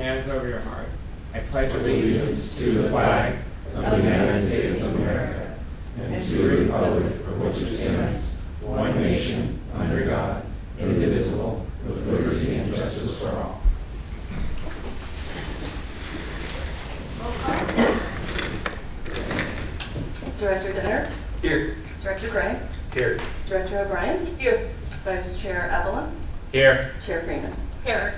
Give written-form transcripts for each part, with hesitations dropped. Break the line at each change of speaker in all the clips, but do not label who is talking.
hands over your heart. I pledge allegiance to the flag of the United States of America and to the republic for which it stands, one nation, under God, indivisible, with liberty and justice for all.
Director Dennert.
Here.
Director Gray.
Here.
Director O'Brien.
Here.
Vice Chair Evelyn.
Here.
Chair Freeman.
Here.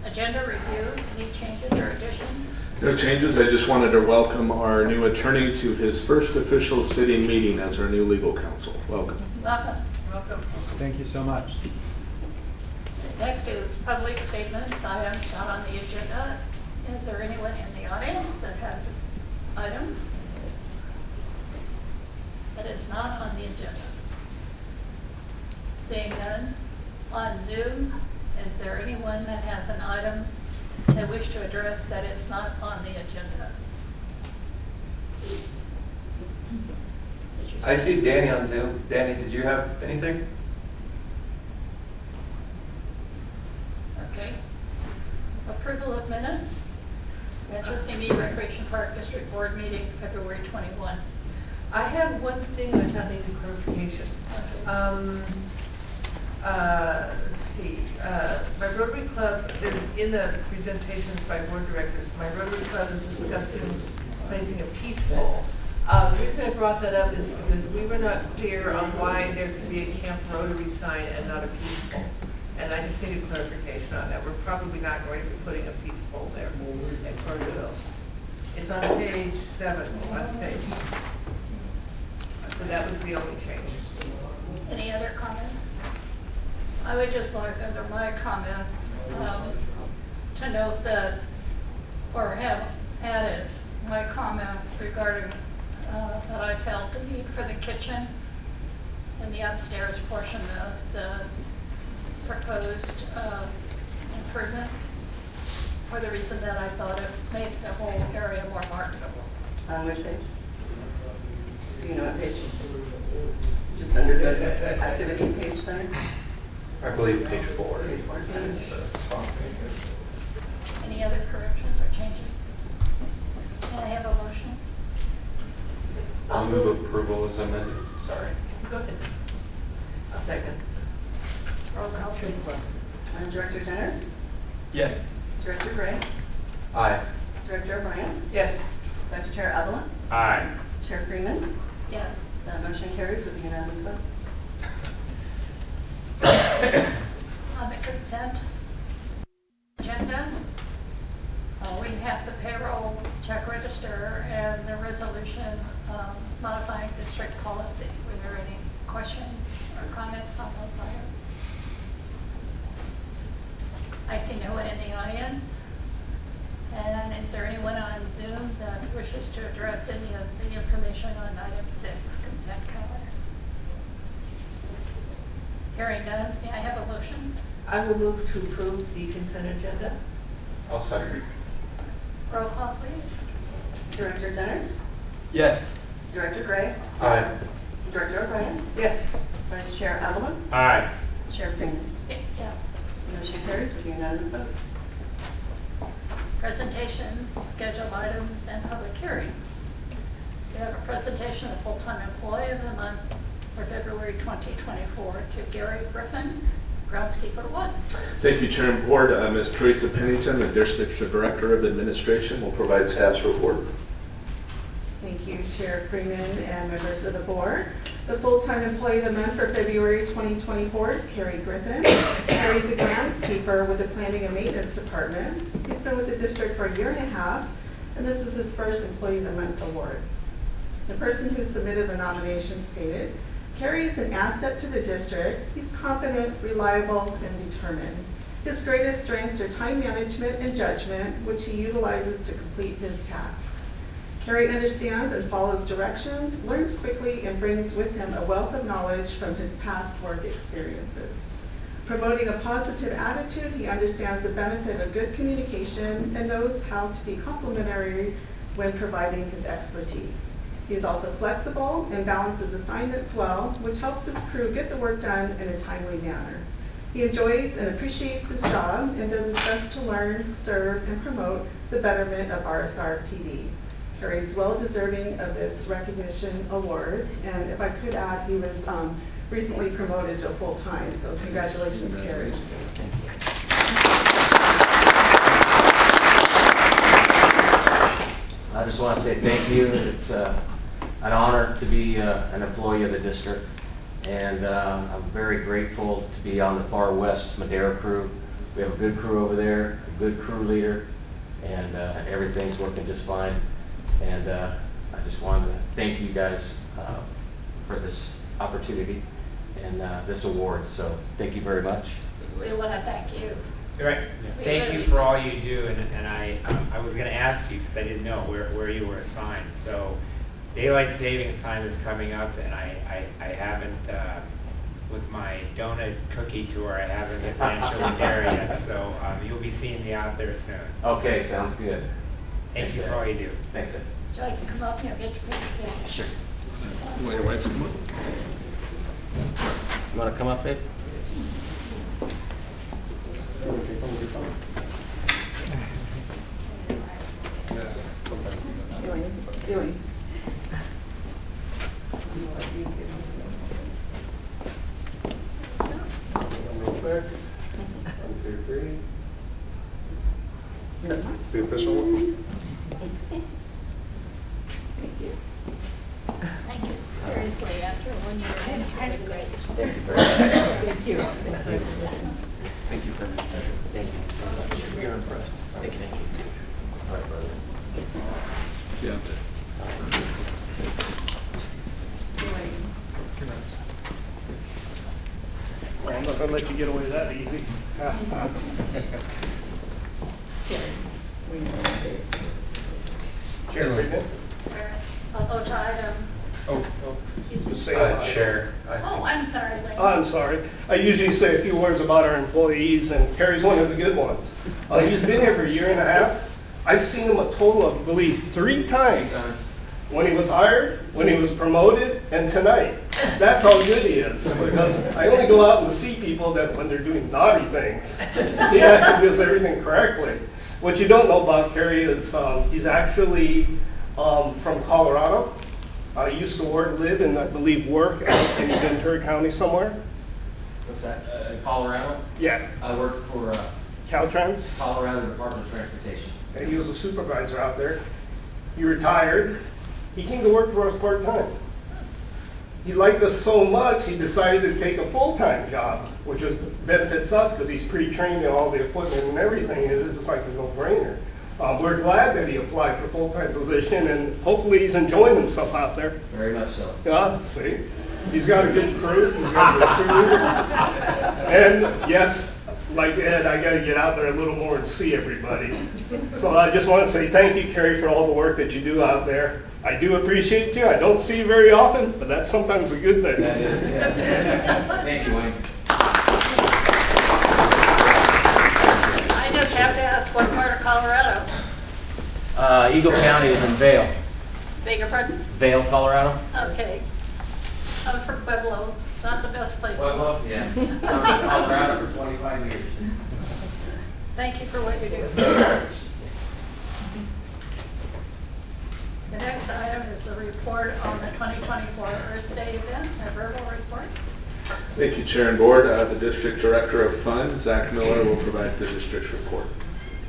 Agenda review. Any changes or additions?
No changes. I just wanted to welcome our new attorney to his first official city meeting as our new legal counsel. Welcome.
Welcome. Welcome.
Thank you so much.
Next is public statements. Items not on the agenda. Is there anyone in the audience that has an item that is not on the agenda? Seeing none. On Zoom, is there anyone that has an item they wish to address that is not on the agenda?
I see Danny on Zoom. Danny, did you have anything?
Okay. Approval of minutes. Metro CME Recreation Park District Board meeting, February 21.
I have one thing which I need clarification. Let's see. My Rotary Club is in the presentations by board directors. My Rotary Club is discussing placing a peace pole. The reason I brought that up is because we were not clear on why there could be a Camp Rotary sign and not a peace pole. And I just needed clarification on that. We're probably not going to be putting a peace pole there at Cornville. It's on page 7, the last page. So that was the only change.
Any other comments? I would just like under my comments to note that, or have added my comment regarding that I felt the need for the kitchen in the upstairs portion of the proposed improvement, for the reason that I thought it made the whole area more marketable.
On which page? Do you know what page? Just under the activity page center?
I believe page 4.
Page 4.
Any other corrections or changes? Can I have a motion?
I'll move approval as amended. Sorry.
Go ahead.
I'll second.
Roll call.
Director Dennert.
Yes.
Director Gray.
Aye.
Director O'Brien.
Yes.
Vice Chair Evelyn.
Aye.
Chair Freeman.
Yes.
That motion carries with a unanimous vote.
On the consent agenda, we have the payroll check register and the resolution modifying district policy. Were there any questions or comments on those items? I see no one in the audience. And is there anyone on Zoom that wishes to address any of the information on item 6, consent calendar? Hearing none, may I have a motion?
I will move to approve the consent agenda.
I'll second.
Roll call, please.
Director Dennert.
Yes.
Director Gray.
Aye.
Director O'Brien.
Yes.
Vice Chair Evelyn.
Aye.
Chair Freeman.
Yes.
Motion carries with a unanimous vote.
Presentations, scheduled items, and public hearings. We have a presentation of full-time employee of the month for February 2024 to Gary Griffin, Groundskeeper 1.
Thank you, Chair and Board. Ms. Teresa Pennington, the District Director of Administration, will provide staff's report.
Thank you, Chair Freeman and members of the board. The full-time employee of the month for February 2024 is Carrie Griffin. Carrie's a groundskeeper with the Planning and Maintenance Department. He's been with the district for a year and a half, and this is his first Employee of the Month award. The person who submitted the nomination stated, Carrie is an asset to the district. He's confident, reliable, and determined. His greatest strengths are time management and judgment, which he utilizes to complete his tasks. Carrie understands and follows directions, learns quickly, and brings with him a wealth of knowledge from his past work experiences. Promoting a positive attitude, he understands the benefit of good communication and knows how to be complimentary when providing his expertise. He is also flexible and balances assignments well, which helps his crew get the work done in a timely manner. He enjoys and appreciates his job and does his best to learn, serve, and promote the betterment of RSRPD. Carrie is well deserving of this recognition award, and if I could add, he was recently promoted to a full-time, so congratulations, Carrie.
I just want to say thank you. It's an honor to be an employee of the district, and I'm very grateful to be on the Far West Madera crew. We have a good crew over there, a good crew leader, and everything's working just fine. And I just wanted to thank you guys for this opportunity and this award. So thank you very much.
We want to thank you.
Right. Thank you for all you do, and I was going to ask you because I didn't know where you were assigned. So daylight savings time is coming up, and I haven't with my donut cookie tour, I haven't hit Rancho there yet. So you'll be seeing me out there soon.
Okay, sounds good.
Thank you for all you do.
Thanks, Ed.
So I can come up here and get your picture taken.
Sure.
You want your wife to come up?
You want to come up, babe?
Ewing.
Real quick. 1, 2, 3. The official one.
Thank you. Seriously, after 1 year, it's really great.
Thank you very much.
Thank you.
Thank you very much. Thank you very much. We are impressed. Thank you. All right, brother.
See you out there.
Well, I'm not gonna let you get away that easy.
Chair Friedman.
Oh, to item, excuse me.
Say aye.
Chair.
Oh, I'm sorry, Lynn.
I'm sorry. I usually say a few words about our employees, and Kerry's one of the good ones. He's been here for a year and a half. I've seen him a total of, I believe, 3 times. When he was hired, when he was promoted, and tonight. That's how good he is. Because I only go out and see people that when they're doing naughty things, he actually does everything correctly. What you don't know about Kerry is he's actually from Colorado. He used to live and I believe work out in Ventura County somewhere.
What's that? Colorado?
Yeah,
I work for
Caltrans.
Colorado Department of Transportation.
And he was a supervisor out there. He retired. He came to work for us part-time. He liked us so much, he decided to take a full-time job, which benefits us because he's pre-trained in all the equipment and everything. It's just like a no-brainer. We're glad that he applied for a full-time position, and hopefully he's enjoying himself out there.
Very much so.
Yeah, see? He's got a good crew. He's got a good crew. And yes, like Ed, I got to get out there a little more and see everybody. So I just want to say thank you, Kerry, for all the work that you do out there. I do appreciate you. I don't see you very often, but that's sometimes a good thing.
That is, yeah. Thank you, Wayne.
I just have to ask, what part of Colorado?
Eagle County is in Vail.
Beg your pardon?
Vail, Colorado?
Okay. I'm from Pueblo, not the best place.
Pueblo? Yeah. I've been in Colorado for 25 years.
Thank you for what you do. The next item is the report on the 2024 Earth Day event, a verbal report.
Thank you, Chair and Board. The District Director of Funds, Zach Miller, will provide the district's report.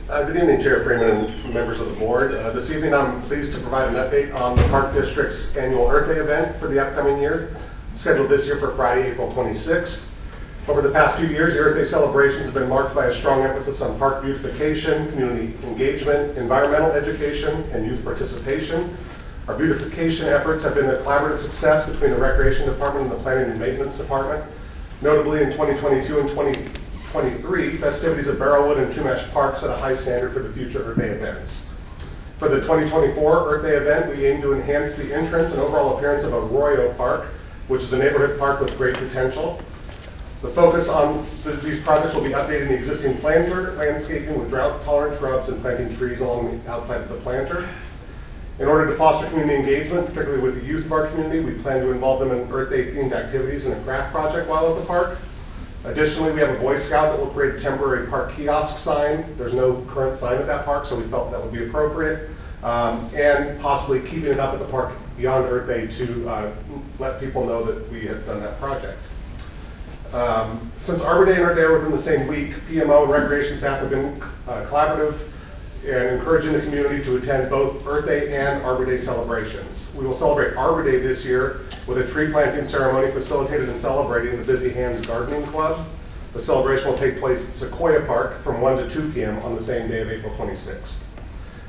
Good evening, Chair Freeman and members of the board. This evening I'm pleased to provide an update on the Park District's annual Earth Day event for the upcoming year, scheduled this year for Friday, April 26th. Over the past few years, the Earth Day celebrations have been marked by a strong emphasis on park beautification, community engagement, environmental education, and youth participation. Our beautification efforts have been a collaborative success between the Recreation Department and the Planning and Maintenance Department. Notably, in 2022 and 2023, festivities at Barrelwood and Chumash Park set a high standard for the future Earth Day events. For the 2024 Earth Day event, we aim to enhance the entrance and overall appearance of Arroyo Park, which is a neighborhood park with great potential. The focus on these projects will be updating the existing planter, landscaping with drought-tolerant shrubs, and planting trees along the outside of the planter. In order to foster community engagement, particularly with the youth of our community, we plan to involve them in Earth Day themed activities and a craft project while at the park. Additionally, we have a Boy Scout that will create a temporary park kiosk sign. There's no current sign at that park, so we felt that would be appropriate. And possibly keeping it up at the park beyond Earth Day to let people know that we have done that project. Since Arbor Day and Earth Day are within the same week, PMO and recreation staff have been collaborative and encouraging the community to attend both Earth Day and Arbor Day celebrations. We will celebrate Arbor Day this year with a tree planting ceremony facilitated and celebrating the Busy Hands Gardening Club. The celebration will take place at Sequoia Park from 1 to 2 p.m. on the same day of April 26th.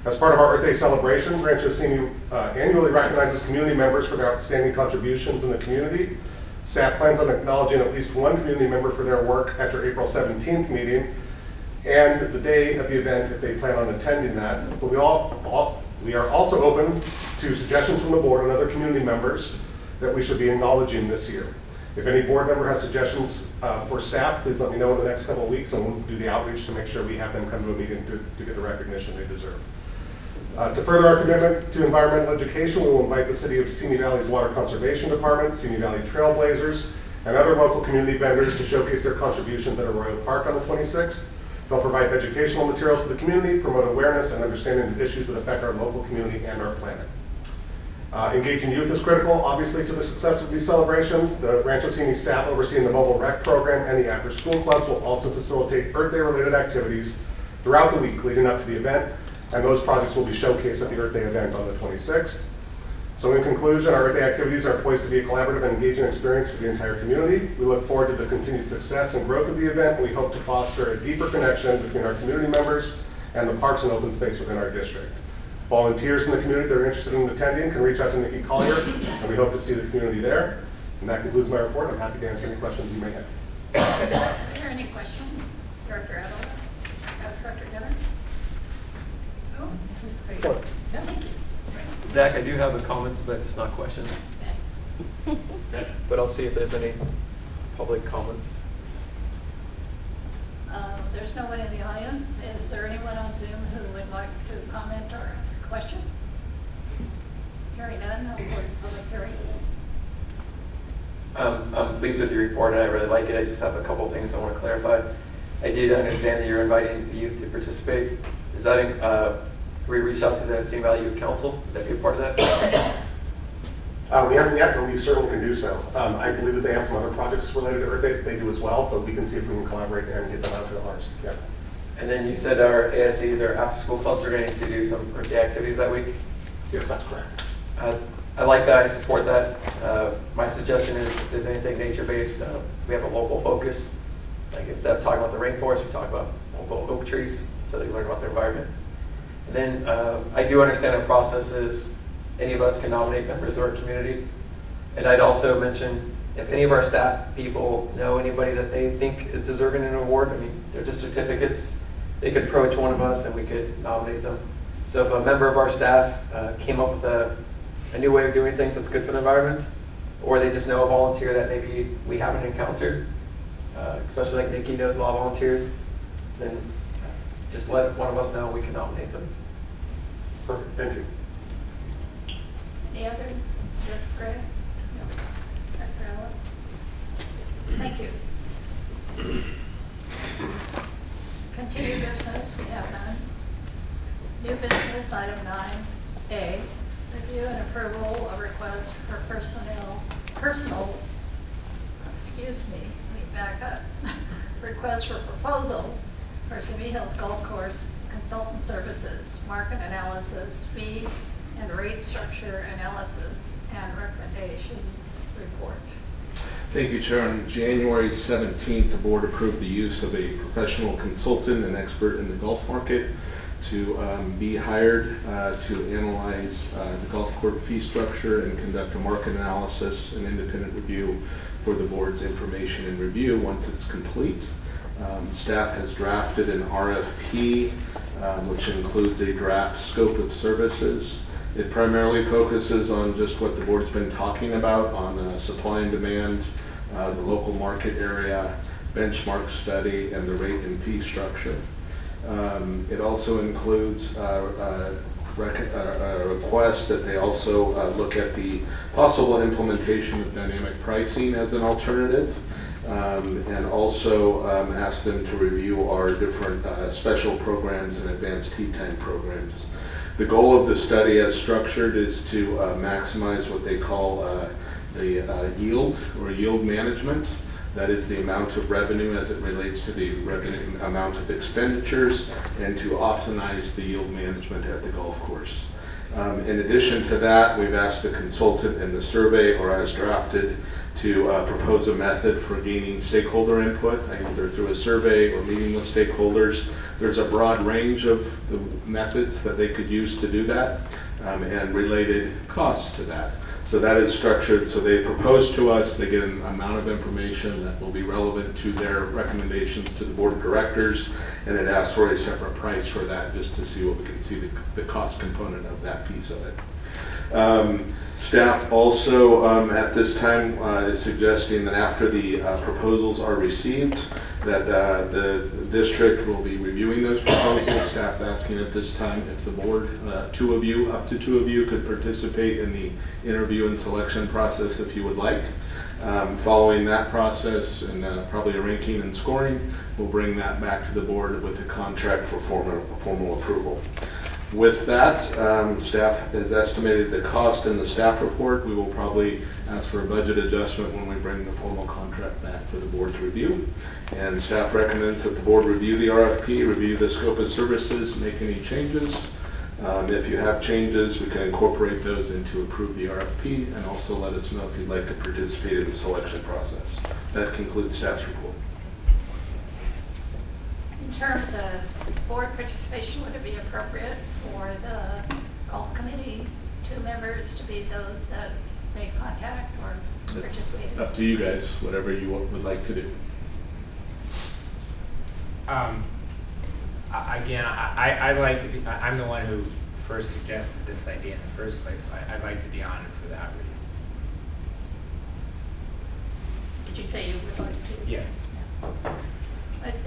As part of our Earth Day celebrations, Rancho City annually recognizes community members for their outstanding contributions in the community. Staff plans on acknowledging at least one community member for their work at your April 17th meeting and the day of the event if they plan on attending that. But we are also open to suggestions from the board and other community members that we should be acknowledging this year. If any board member has suggestions for staff, please let me know in the next couple of weeks, and we'll do the outreach to make sure we have them come to a meeting to get the recognition they deserve. To further our commitment to environmental education, we will invite the City of Simi Valley's Water Conservation Department, Simi Valley Trailblazers, and other local community vendors to showcase their contributions at Arroyo Park on the 26th. They'll provide educational materials to the community, promote awareness and understanding of issues that affect our local community and our planet. Engaging youth is critical, obviously, to the success of these celebrations. The Rancho City staff overseeing the mobile rec program and the after-school clubs will also facilitate Earth Day-related activities throughout the week leading up to the event, and those projects will be showcased at the Earth Day event on the 26th. So in conclusion, our Earth Day activities are poised to be a collaborative and engaging experience for the entire community. We look forward to the continued success and growth of the event, and we hope to foster a deeper connection between our community members and the parks and open space within our district. Volunteers in the community that are interested in attending can reach out to Nikki Collier, and we hope to see the community there. And that concludes my report. I'm happy to answer any questions you may have.
Are there any questions? Director Adler? Director Devon?
Oh, great.
Excellent.
No, thank you.
Zach, I do have the comments, but just not questions. But I'll see if there's any public comments.
There's no one in the audience. Is there anyone on Zoom who would like to comment or ask a question? Hearing none, I'll close the public hearing.
I'm pleased with your report, and I really like it. I just have a couple things I want to clarify. I did understand that you're inviting the youth to participate. Is that, can we reach out to the Simi Valley Youth Council? Would that be a part of that?
We haven't yet, but we certainly can do so. I believe that they have some other projects related to Earth Day they do as well, but we can see if we can collaborate and get them out to ours. Yeah.
And then you said our ASCs, our after-school clubs, are going to do some Earth Day activities that week?
Yes, that's correct.
I like that. I support that. My suggestion is if there's anything nature-based, we have a local focus. Like instead of talking about the rainforest, we talk about local oak trees so that you learn about the environment. And then I do understand the process is any of us can nominate members of our community. And I'd also mention if any of our staff people know anybody that they think is deserving an award, I mean, they're just certificates, they could approach one of us and we could nominate them. So if a member of our staff came up with a new way of doing things that's good for the environment, or they just know a volunteer that maybe we haven't encountered, especially like Nikki knows a lot of volunteers, then just let one of us know and we can nominate them.
Perfect. Thank you.
Any other? Director Gray? No. Director Adler? Thank you. Continued business, we have none. New business, item 9A, review and approval of request for back up. Request for proposal for Simi Hills Golf Course consultant services, market analysis, fee and rate structure analysis, and recommendations report.
Thank you, Chair. On January 17th, the board approved the use of a professional consultant and expert in the golf market to be hired to analyze the golf court fee structure and conduct a market analysis and independent review for the board's information and review once it's complete. Staff has drafted an RFP, which includes a draft scope of services. It primarily focuses on just what the board's been talking about on supply and demand, the local market area, benchmark study, and the rate and fee structure. It also includes a request that they also look at the possible implementation of dynamic pricing as an alternative, and also ask them to review our different special programs and advanced tea time programs. The goal of the study as structured is to maximize what they call the yield or yield management. That is the amount of revenue as it relates to the revenue amount of expenditures, and to optimize the yield management at the golf course. In addition to that, we've asked the consultant in the survey, or as drafted, to propose a method for gaining stakeholder input, either through a survey or meeting with stakeholders. There's a broad range of the methods that they could use to do that, and related costs to that. So that is structured, so they propose to us, they get an amount of information that will be relevant to their recommendations to the board of directors, and it asks for a separate price for that, just to see what we can see the cost component of that piece of it. Staff also at this time is suggesting that after the proposals are received, that the district will be reviewing those proposals. Staff's asking at this time if the board, up to two of you, could participate in the interview and selection process if you would like. Following that process and probably a ranking and scoring, we'll bring that back to the board with a contract for formal approval. With that, staff has estimated the cost in the staff report. We will probably ask for a budget adjustment when we bring the formal contract back for the board to review. And staff recommends that the board review the RFP, review the scope of services, make any changes. If you have changes, we can incorporate those into approve the RFP, and also let us know if you'd like to participate in the selection process. That concludes staff's report.
In terms of board participation, would it be appropriate for the golf committee, 2 members to be those that make contact or
It's
participate?
up to you guys, whatever you would like to do.
Again, I'd like to be, I'm the one who first suggested this idea in the first place. I'd like to be on it for that reason.
Did you say you would like to?
Yes.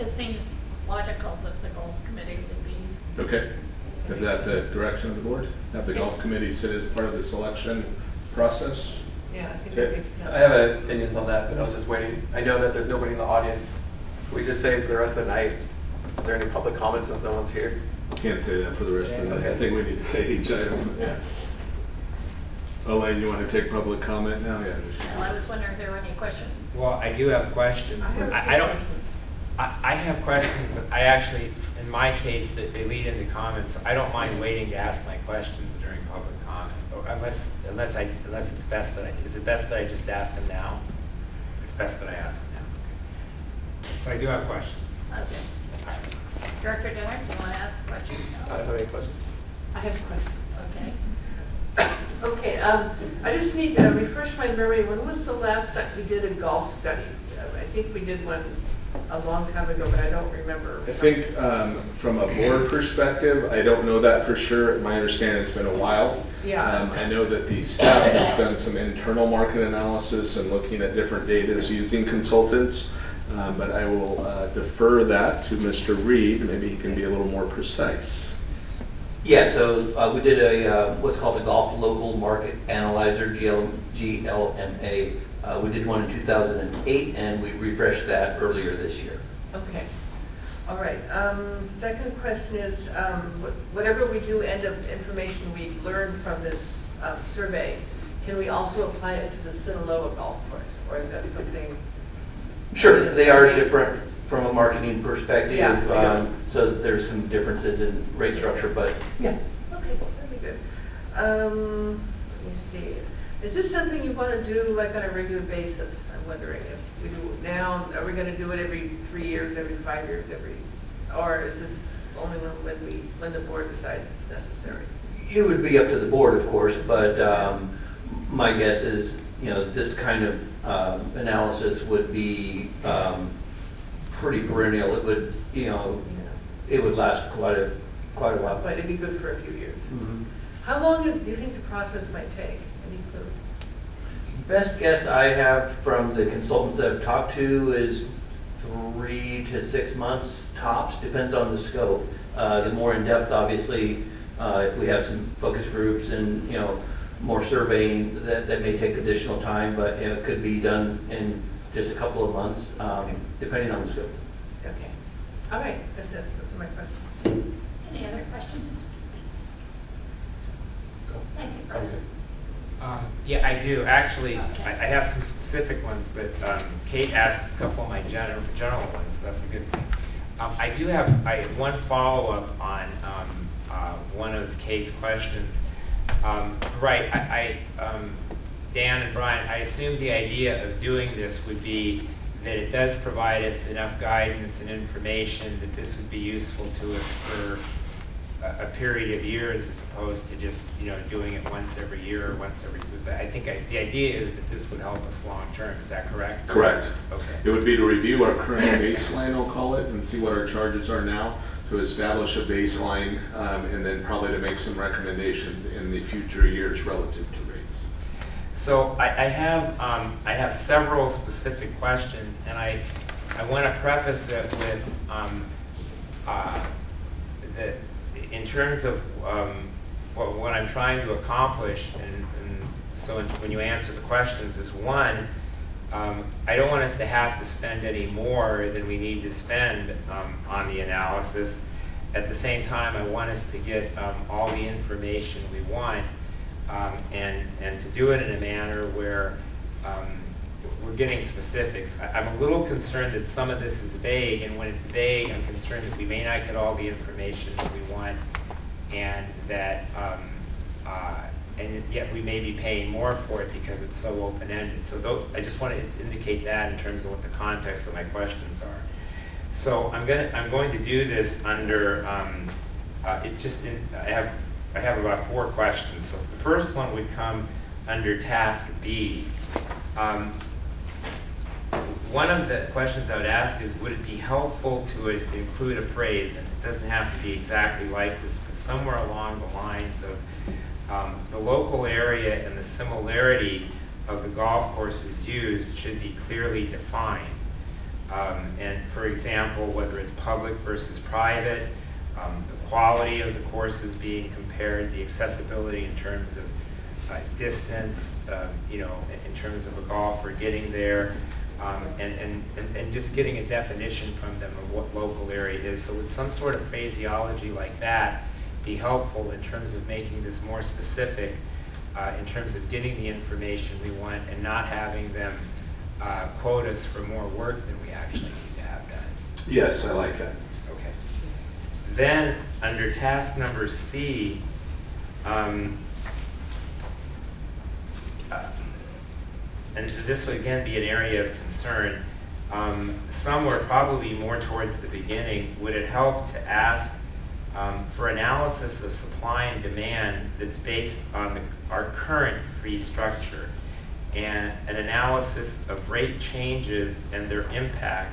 It seems logical that the golf committee would be.
Okay. Is that the direction of the board? Have the golf committee sit as part of the selection process?
Yeah, I think that
Okay.
makes sense.
I have opinions on that, but I was just waiting. I know that there's nobody in the audience. Can we just say for the rest of the night, is there any public comments if no one's here?
Can't say that for the rest of the night. I
Okay.
think we need to say each item. Yeah. Elaine, you want to take public comment now? Yeah.
Well, I was wondering if there were any questions.
Well, I do have questions.
I have a few
I don't.
questions.
I have questions, but I actually, in my case, that they lead into comments. So I don't mind waiting to ask my questions during public comment, or unless it's best that is it best that I just ask them now? It's best that I ask them now. So I do have questions.
Okay. Director Dinner, do you want to ask questions?
I don't have any questions.
I have questions.
Okay.
Okay, I just need to refresh my memory. When was the last time we did a golf study? I think we did one a long time ago, but I don't remember.
I think from a board perspective, I don't know that for sure. My understanding, it's been a while.
Yeah.
I know that the staff has done some internal market analysis and looking at different data using consultants, but I will defer that to Mr. Reed. Maybe he can be a little more precise.
Yeah, so we did a what's called a Golf Local Market Analyzer, GLMA. We did one in 2008, and we refreshed that earlier this year.
Okay. All right. Second question is, whatever we do, end of information we learn from this survey, can we also apply it to the Sinaloa golf course, or is that something?
Sure, they are different from a marketing perspective.
Yeah.
So there's some differences in rate structure, but yeah.
Okay, that'd be good. Let me see. Is this something you want to do like on a regular basis? I'm wondering if we do it now, are we going to do it every 3 years, every 5 years, or is this only when the board decides it's necessary?
It would be up to the board, of course, but my guess is, this kind of analysis would be pretty perennial. It would, it would last quite a while.
But it'd be good for a few years.
Mhm.
How long do you think the process might take? Any clue?
Best guess I have from the consultants I've talked to is 3 to 6 months tops, depends on the scope. The more in-depth, obviously, if we have some focus groups and, more surveying, that may take additional time, but it could be done in just a couple of months, depending on the scope.
Okay. All right, that's it. Those are my questions.
Any other questions? Thank you,
I'm
Fred.
good.
Yeah, I do. Actually,
Okay.
I have some specific ones, but Kate asked a couple of my general ones, so that's a good thing. I do have one follow-up on one of Kate's questions. Right, Dan and Brian, I assume the idea of doing this would be that it does provide us enough guidance and information that this would be useful to us for a period of years as opposed to just, doing it once every year or once every, but I think the idea is that this would help us long-term. Is that correct?
Correct.
Okay.
It would be to review our current baseline, I'll call it, and see what our charges are now, to establish a baseline, and then probably to make some recommendations in the future years relative to rates.
So I have several specific questions, and I want to preface it with in terms of what I'm trying to accomplish, and so when you answer the questions is one, I don't want us to have to spend any more than we need to spend on the analysis. At the same time, I want us to get all the information we want, and to do it in a manner where we're getting specifics. I'm a little concerned that some of this is vague, and when it's vague, I'm concerned that we may not get all the information that we want, and that and yet we may be paying more for it because it's so open-ended. So I just want to indicate that in terms of what the context of my questions are. So I'm going to do this under I have about 4 questions. So the first one would come under task B. One of the questions I would ask is, would it be helpful to include a phrase, and it doesn't have to be exactly like this, but somewhere along the lines of the local area and the similarity of the golf courses used should be clearly defined. And for example, whether it's public versus private, the quality of the courses being compared, the accessibility in terms of distance, in terms of a golfer getting there, and just getting a definition from them of what local area is. So would some sort of phraseology like that be helpful in terms of making this more specific, in terms of getting the information we want and not having them quote us for more work than we actually need to have done?
Yes, I like that.
Okay. Then under task number C, and this would again be an area of concern, somewhere probably more towards the beginning, would it help to ask for analysis of supply and demand that's based on our current fee structure, and an analysis of rate changes and their impact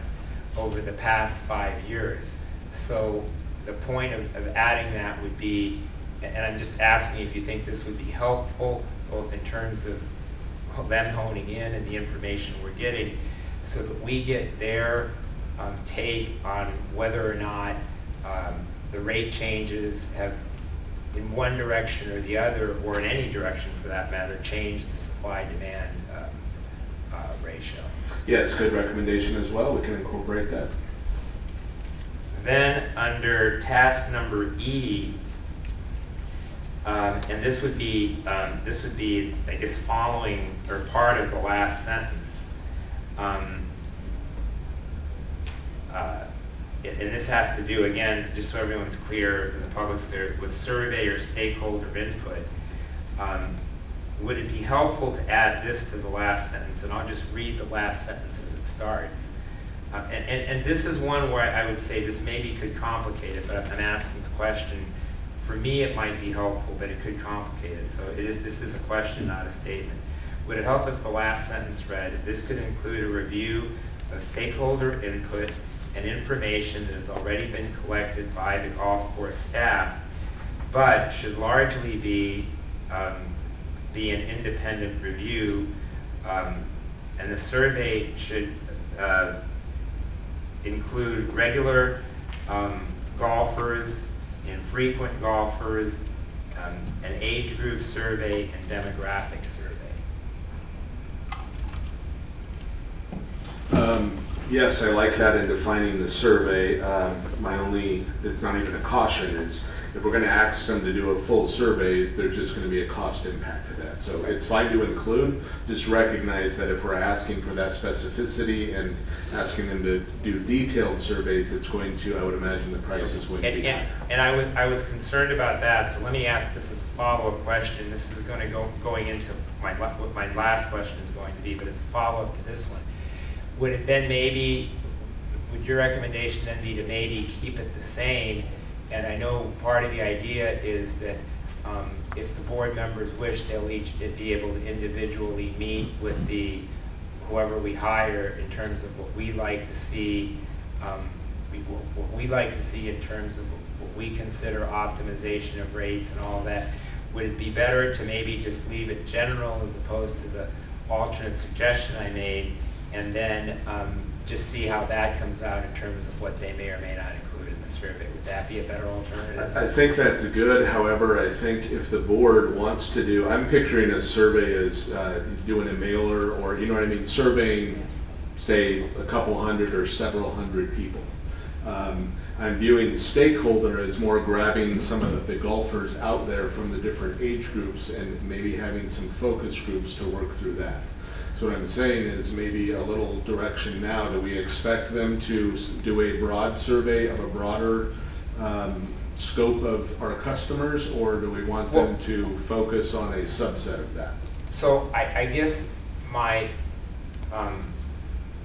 over the past 5 years. So the point of adding that would be, and I'm just asking if you think this would be helpful, both in terms of them honing in and the information we're getting, so that we get their take on whether or not the rate changes have, in one direction or the other, or in any direction for that matter, changed the supply-demand ratio.
Yes, good recommendation as well. We can incorporate that.
Then under task number E, and this would be I guess following or part of the last sentence, and this has to do, again, just so everyone's clear, and the public's clear, with survey or stakeholder input. Would it be helpful to add this to the last sentence? And I'll just read the last sentence as it starts. And this is one where I would say this maybe could complicate it, but I'm asking the question. For me, it might be helpful, but it could complicate it. So this is a question, not a statement. Would it help if the last sentence read, this could include a review of stakeholder input and information that has already been collected by the golf course staff, but should largely be an independent review, and the survey should include regular golfers, infrequent golfers, an age group survey, and demographic survey.
Yes, I like that in defining the survey. It's not even a caution, it's if we're going to ask them to do a full survey, there's just going to be a cost impact to that. So it's fine to include, just recognize that if we're asking for that specificity and asking them to do detailed surveys, it's going to, I would imagine the price is going to be higher.
And I was concerned about that, so let me ask this as a follow-up question. This is going to going into what my last question is going to be, but it's a follow-up to this one. Would it then maybe, would your recommendation then be to maybe keep it the same? And I know part of the idea is that if the board members wish, they'll each be able to individually meet with whoever we hire in terms of what we like to see, what we like to see in terms of what we consider optimization of rates and all that. Would it be better to maybe just leave it general as opposed to the alternate suggestion I made, and then just see how that comes out in terms of what they may or may not include in the survey? Would that be a better alternative?
I think that's good. However, I think if the board wants to do, I'm picturing a survey as doing a mailer, or you know what I mean, surveying, say, a couple hundred or several hundred people. I'm viewing stakeholder as more grabbing some of the golfers out there from the different age groups and maybe having some focus groups to work through that. So what I'm saying is maybe a little direction now. Do we expect them to do a broad survey of a broader scope of our customers, or do we want them to focus on a subset of that?
So I guess my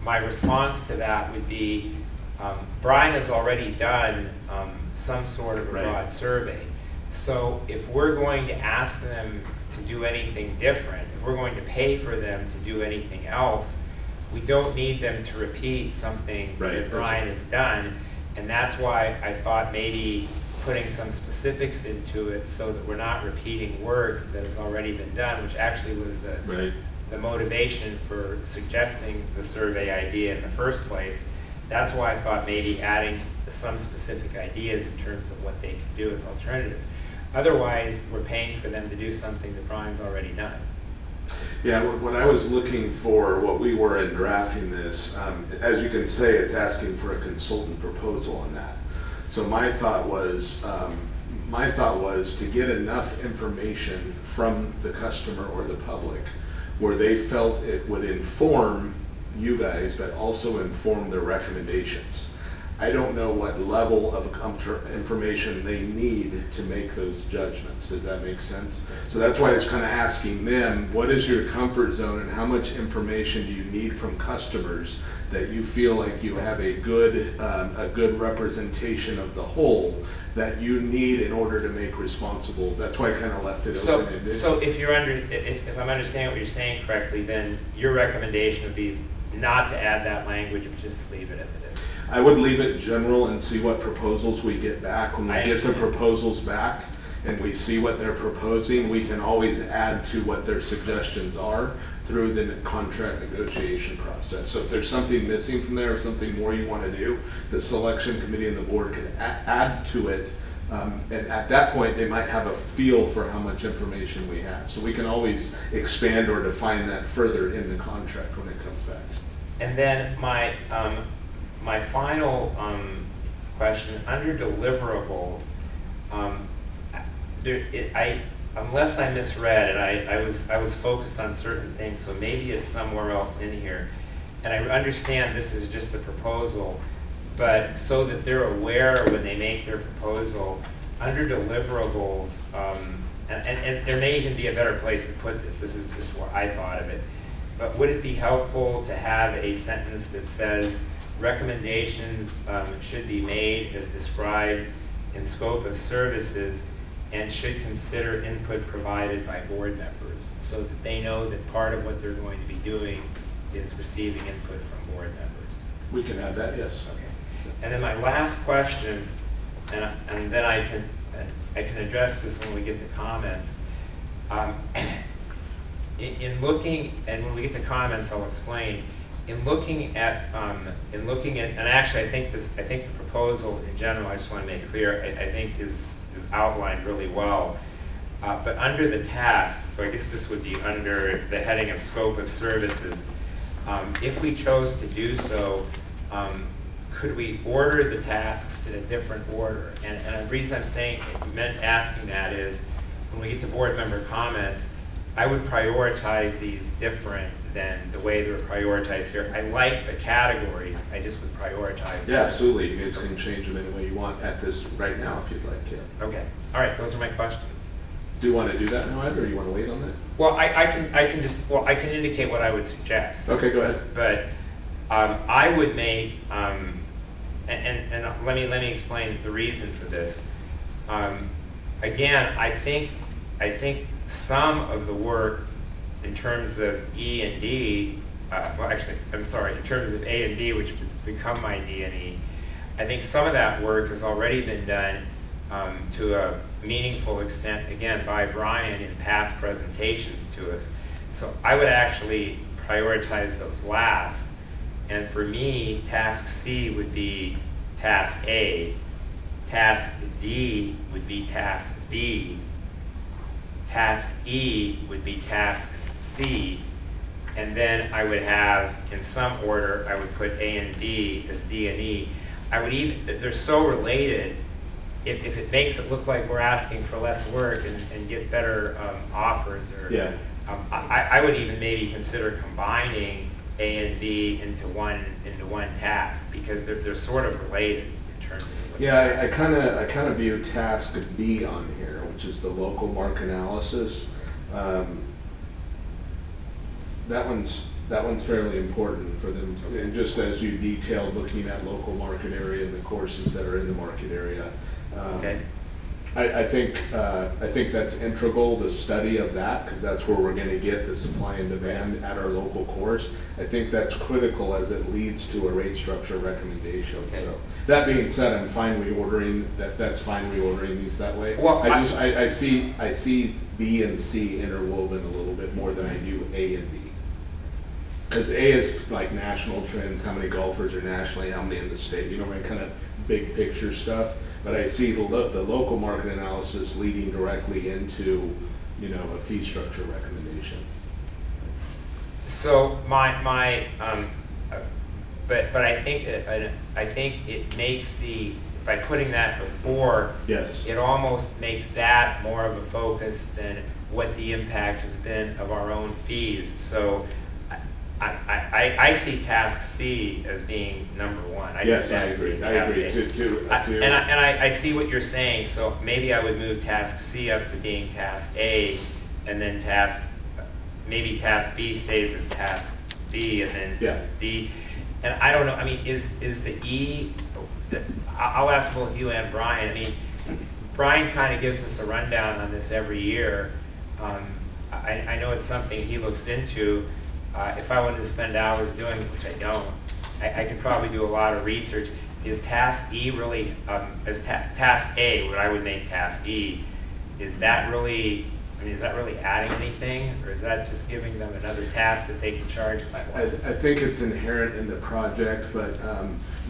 response to that would be, Brian has already done some sort of a broad survey. So if we're going to ask them to do anything different, if we're going to pay for them to do anything else, we don't need them to repeat something that Brian has done. And that's why I thought maybe putting some specifics into it so that we're not repeating work that has already been done, which actually was the motivation for suggesting the survey idea in the first place. That's why I thought maybe adding some specific ideas in terms of what they can do as alternatives. Otherwise, we're paying for them to do something that Brian's already done.
Yeah, when I was looking for what we were in drafting this, as you can say, it's asking for a consultant proposal on that. So my thought was to get enough information from the customer or the public where they felt it would inform you guys, but also inform their recommendations. I don't know what level of information they need to make those judgments. Does that make sense? So that's why I was kind of asking them, what is your comfort zone and how much information do you need from customers that you feel like you have a good representation of the whole that you need in order to make responsible. That's why I kind of left it open-ended.
So if I'm understanding what you're saying correctly, then your recommendation would be not to add that language, but just to leave it as it is.
I would leave it general and see what proposals we get back. When we get the proposals back and we see what they're proposing, we can always add to what their suggestions are through the contract negotiation process. So if there's something missing from there or something more you want to do, the selection committee and the board can add to it. And at that point, they might have a feel for how much information we have. So we can always expand or define that further in the contract when it comes back.
And then my final question, under deliverables, unless I misread it, I was focused on certain things, so maybe it's somewhere else in here. And I understand this is just a proposal, but so that they're aware when they make their proposal, under deliverables, and there may even be a better place to put this, this is just where I thought of it, but would it be helpful to have a sentence that says, recommendations should be made as described in scope of services and should consider input provided by board members, so that they know that part of what they're going to be doing is receiving input from board members.
We can add that, yes.
Okay. And then my last question, and then I can address this when we get to comments. In looking, and when we get to comments, I'll explain. In looking at, and actually, I think the proposal in general, I just want to make clear, I think is outlined really well. But under the tasks, so I guess this would be under the heading of scope of services. If we chose to do so, could we order the tasks in a different order? And the reason I'm saying, asking that is, when we get to board member comments, I would prioritize these different than the way they're prioritized here. I like the categories, I just would prioritize them.
Yeah, absolutely. You guys can change them any way you want at this right now if you'd like to.
Okay, all right, those are my questions.
Do you want to do that now, Ed, or you want to wait on that?
Well, I can indicate what I would suggest.
Okay, go ahead.
But I would make, and let me explain the reason for this. Again, I think some of the work in terms of E and D, well, actually, I'm sorry, in terms of A and D, which become my D and E, I think some of that work has already been done to a meaningful extent, again, by Brian in past presentations to us. So I would actually prioritize those last. And for me, task C would be task A, task D would be task B, task E would be task C, and then I would have, in some order, I would put A and D as D and E. I would even, they're so related, if it makes it look like we're asking for less work and get better offers, or
Yeah.
I would even maybe consider combining A and B into one task, because they're sort of related in terms of what
Yeah, I kind of view task B on here, which is the local market analysis. That one's fairly important for them, and just as you detailed, looking at local market area and the courses that are in the market area.
Okay.
I think that's integral, the study of that, because that's where we're going to get the supply and demand at our local course. I think that's critical as it leads to a rate structure recommendation.
Okay.
So that being said, I'm fine reordering that's fine reordering these that way.
Well,
I see B and C interwoven a little bit more than I do A and B. Because A is like national trends, how many golfers are nationally, how many in the state, my kind of big picture stuff. But I see the local market analysis leading directly into, a fee structure recommendation.
So but I think it makes by putting that before,
Yes.
it almost makes that more of a focus than what the impact has been of our own fees. So I see task C as being number one.
Yes, I agree. I agree.
And I see what you're saying. So maybe I would move task C up to being task A, and then maybe task B stays as task B, and then D. And I don't know. I mean, is the E? I'll ask both you and Brian. I mean, Brian kind of gives us a rundown on this every year. I know it's something he looks into. If I wanted to spend hours doing it, which I don't, I could probably do a lot of research. Is task E really, task A, what I would make task E, is that really adding anything, or is that just giving them another task that they can charge us for?
I think it's inherent in the project, but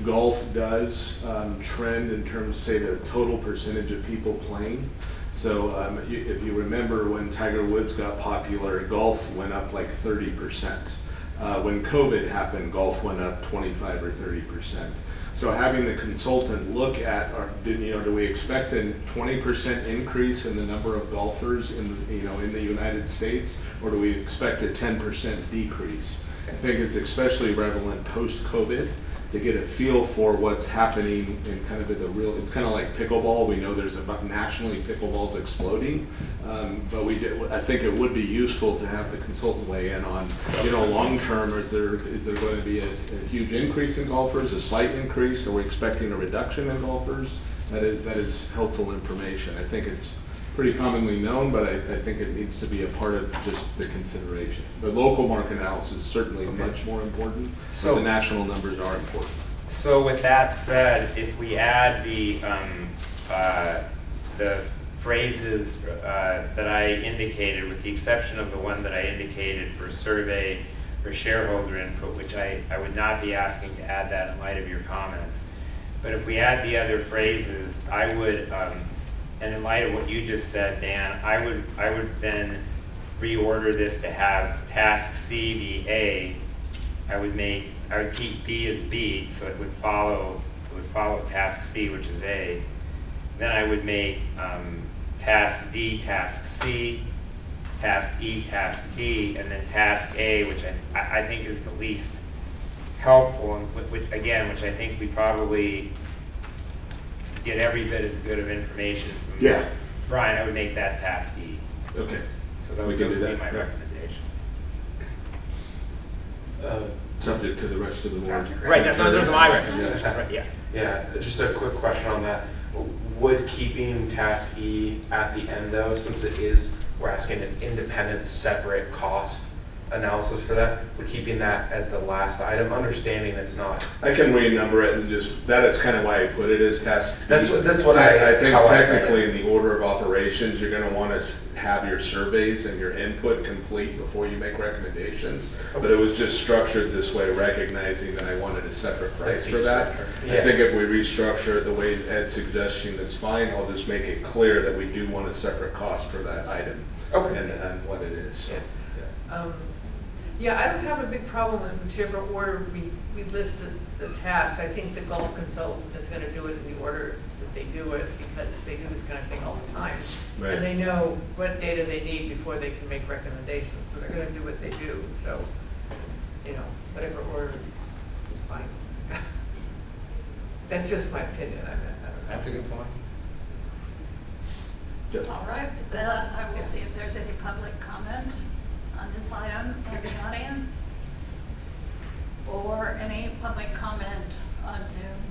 golf does trend in terms, say, the total percentage of people playing. So if you remember when Tiger Woods got popular, golf went up like 30%. When COVID happened, golf went up 25 or 30%. So having the consultant look at, do we expect a 20% increase in the number of golfers in the United States, or do we expect a 10% decrease? I think it's especially relevant post-COVID to get a feel for what's happening in kind of it's kind of like pickleball. We know there's nationally pickleball's exploding, but I think it would be useful to have the consultant weigh in on, long term, is there going to be a huge increase in golfers, a slight increase? Are we expecting a reduction in golfers? That is helpful information. I think it's pretty commonly known, but I think it needs to be a part of just the consideration. The local market analysis is certainly much more important, but the national numbers are important.
So with that said, if we add the phrases that I indicated, with the exception of the one that I indicated for survey for shareholder input, which I would not be asking to add that in light of your comments, but if we add the other phrases, I would, and in light of what you just said, Dan, I would then reorder this to have task C be A, I would keep B as B, so it would follow task C, which is A. Then I would make task D, task C, task E, task D, and then task A, which I think is the least helpful, and which I think we probably get every bit as good of information from
Yeah.
Brian. I would make that task E.
Okay.
So those
We can do
would be
that,
my
yeah.
recommendation.
Subject to the rest of the board.
Right, those are my
Yeah.
recommendations, right, yeah.
Yeah, just a quick question on that. Would keeping task E at the end though, since we're asking an independent, separate cost analysis for that, would keeping that as the last item, understanding it's not.
I can renumber it and just, that is kind of why I put it as task B.
That's what I
think
how I read
technically
it.
in the order of operations, you're gonna want to have your surveys and your input complete before you make recommendations. But it was just structured this way, recognizing that I wanted a separate price for that. I
Yeah.
think if we restructure it the way Ed's suggestion is fine, I'll just make it clear that we do want a separate cost for that item.
Okay.
And what it is.
Yeah, I don't have a big problem in whichever order we list the tasks. I think the golf consultant is going to do it in the order that they do it, because they do this kind of thing all the time.
Right.
And they know what data they need before they can make recommendations, so they're going to do what they do. So, whatever order, fine. That's just my opinion. I don't know.
That's a good point.
All right, with that, I will see if there's any public comment on this item in the audience, or any public comment on Zoom.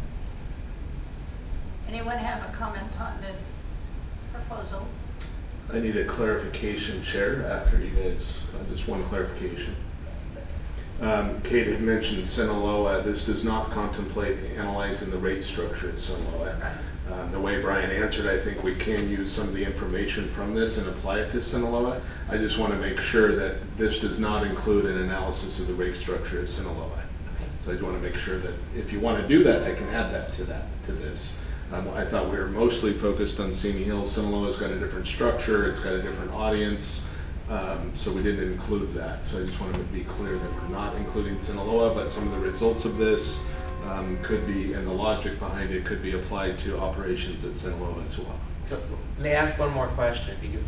Anyone have a comment on this proposal?
I need a clarification, Chair, after you guys, just one clarification. Kate had mentioned Sinaloa. This does not contemplate analyzing the rate structure at Sinaloa. The way Brian answered, I think we can use some of the information from this and apply it to Sinaloa. I just want to make sure that this does not include an analysis of the rate structure at Sinaloa. So I just want to make sure that if you want to do that, I can add that to this. I thought we were mostly focused on Simi Hills. Sinaloa's got a different structure, it's got a different audience, so we didn't include that. So I just wanted to be clear that we're not including Sinaloa, but some of the results of this could be, and the logic behind it could be applied to operations at Sinaloa as well.
So may I ask one more question? Because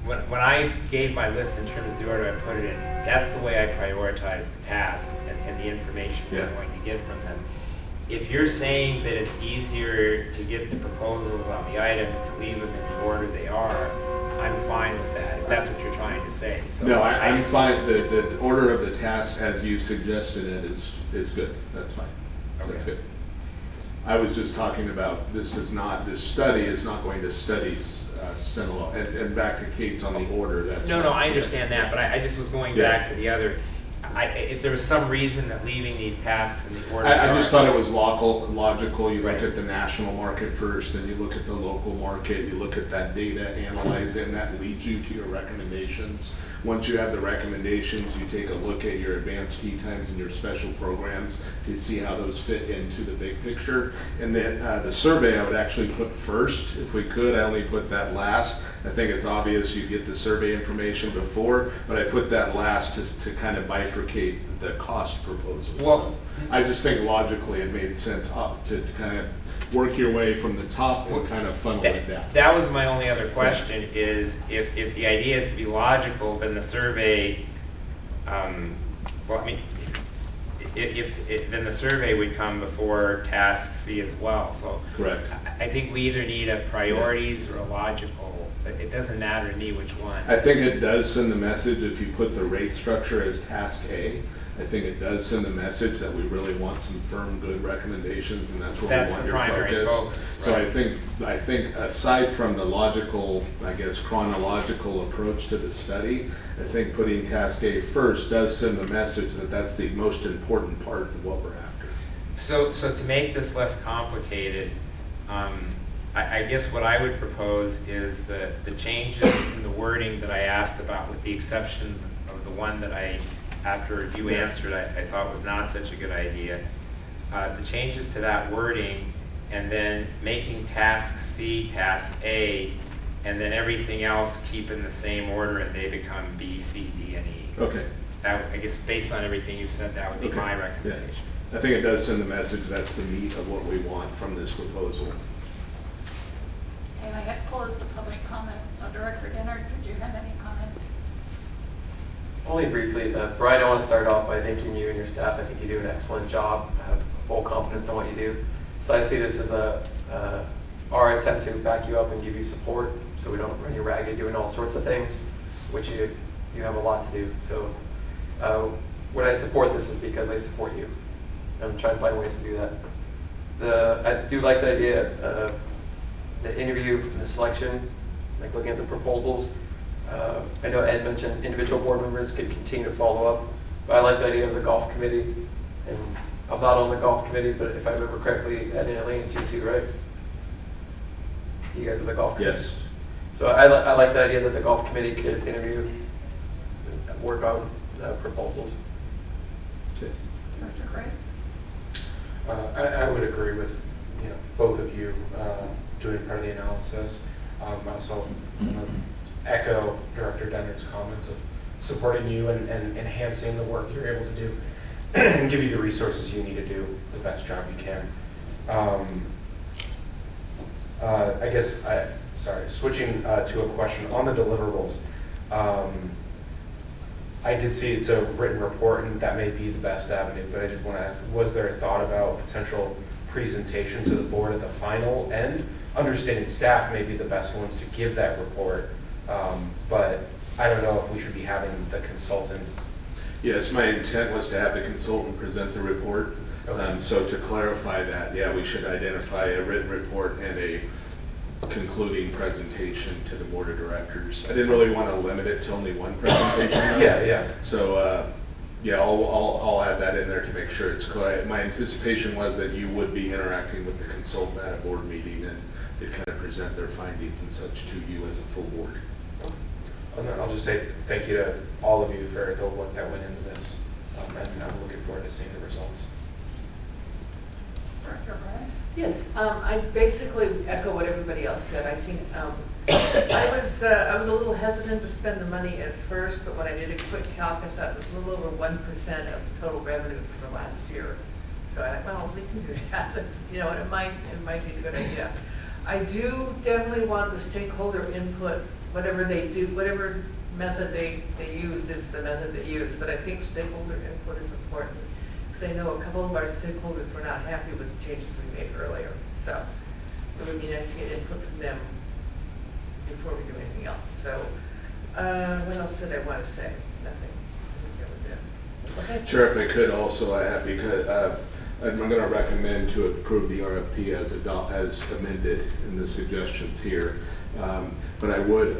when I gave my list in terms of the order I put it in, that's the way I prioritize the tasks and the information we're going to get from them. If you're saying that it's easier to get the proposals on the items to leave them in the order they are, I'm fine with that, if that's what you're trying to say. So
No, I'm fine. The order of the tasks as you suggested it is good. That's fine.
Okay.
That's good. I was just talking about this study is not going to study Sinaloa. And back to Kate's on the order. That's
No,
fine.
I understand that, but I just was going back to the other. If there was some reason that leaving these tasks in the order.
I just thought it was logical. You look at the national market first, then you look at the local market, you look at that data, analyze it, and that leads you to your recommendations. Once you have the recommendations, you take a look at your advanced key times and your special programs to see how those fit into the big picture. And then the survey I would actually put first, if we could. I only put that last. I think it's obvious you get the survey information before, but I put that last to kind of bifurcate the cost proposals.
Well,
I just think logically it made sense to kind of work your way from the top and kind of funnel it down.
That was my only other question, is if the idea is to be logical, then the survey, then the survey would come before task C as well. So
Correct.
I think we either need a priorities or a logical. It doesn't matter to me which one.
I think it does send the message if you put the rate structure as task A. I think it does send the message that we really want some firm, good recommendations, and that's what we want
the
your
primary focus.
So
Right.
I think aside from the logical, I guess, chronological approach to the study, I think putting task A first does send the message that that's the most important part of what we're after.
So to make this less complicated, I guess what I would propose is the changes in the wording that I asked about, with the exception of the one that after you answered, I thought was not such a good idea. The changes to that wording, and then making task C, task A, and then everything else keep in the same order, and they become B, C, D, and E.
Okay.
That, I guess, based on everything you said, that would be
Okay.
my
Yeah.
recommendation.
I think it does send the message that's the meat of what we want from this proposal.
And I had closed the public comment, so Director Dennard, did you have any comments?
Only briefly, Brian, I want to start off by thanking you and your staff. I think you do an excellent job. I have full confidence in what you do. So I see this as our attempt to back you up and give you support, so we don't run you ragged doing all sorts of things, which you have a lot to do. So when I support this is because I support you. I'm trying to find ways to do that. I do like the idea of the interview and the selection, like looking at the proposals. I know Ed mentioned individual board members could continue to follow up, but I like the idea of the golf committee. And I'm not on the golf committee, but if I remember correctly, Ed and Elaine, you too, right? You guys are the golf committee?
Yes.
So I like the idea that the golf committee could interview and work on proposals.
Okay.
Director Gray?
I would agree with both of you doing part of the analysis. I also echo Director Dennard's comments of supporting you and enhancing the work you're able to do and give you the resources you need to do the best job you can. I guess, switching to a question on the deliverables. I did see it's a written report, and that may be the best avenue, but I did want to ask, was there a thought about potential presentation to the board at the final end? Understanding staff may be the best ones to give that report, but I don't know if we should be having the consultant.
Yes, my intent was to have the consultant present the report.
Okay.
So to clarify that, yeah, we should identify a written report and a concluding presentation to the board of directors. I didn't really want to limit it to only one presentation.
Yeah.
So, yeah, I'll add that in there to make sure it's clear. My anticipation was that you would be interacting with the consultant at a board meeting, and they'd kind of present their findings and such to you as a full board.
And then I'll just say thank you to all of you for the work that went into this, and I'm looking forward to seeing the results.
Director Gray?
Yes, I basically echo what everybody else said. I think I was a little hesitant to spend the money at first, but when I did a quick calc, I saw it was a little over 1% of the total revenues for last year. So I thought, well, we can do that. And it might be a good idea. I do definitely want the stakeholder input, whatever they do, whatever method they use is the method they use. But I think stakeholder input is important. I know a couple of our stakeholders were not happy with the changes we made earlier, so it would be nice to get input from them before we do anything else. So, what else did I want to say? Nothing. I think that was it. Okay.
Sure, if I could also add, because I'm going to recommend to approve the RFP as amended in the suggestions here. But I would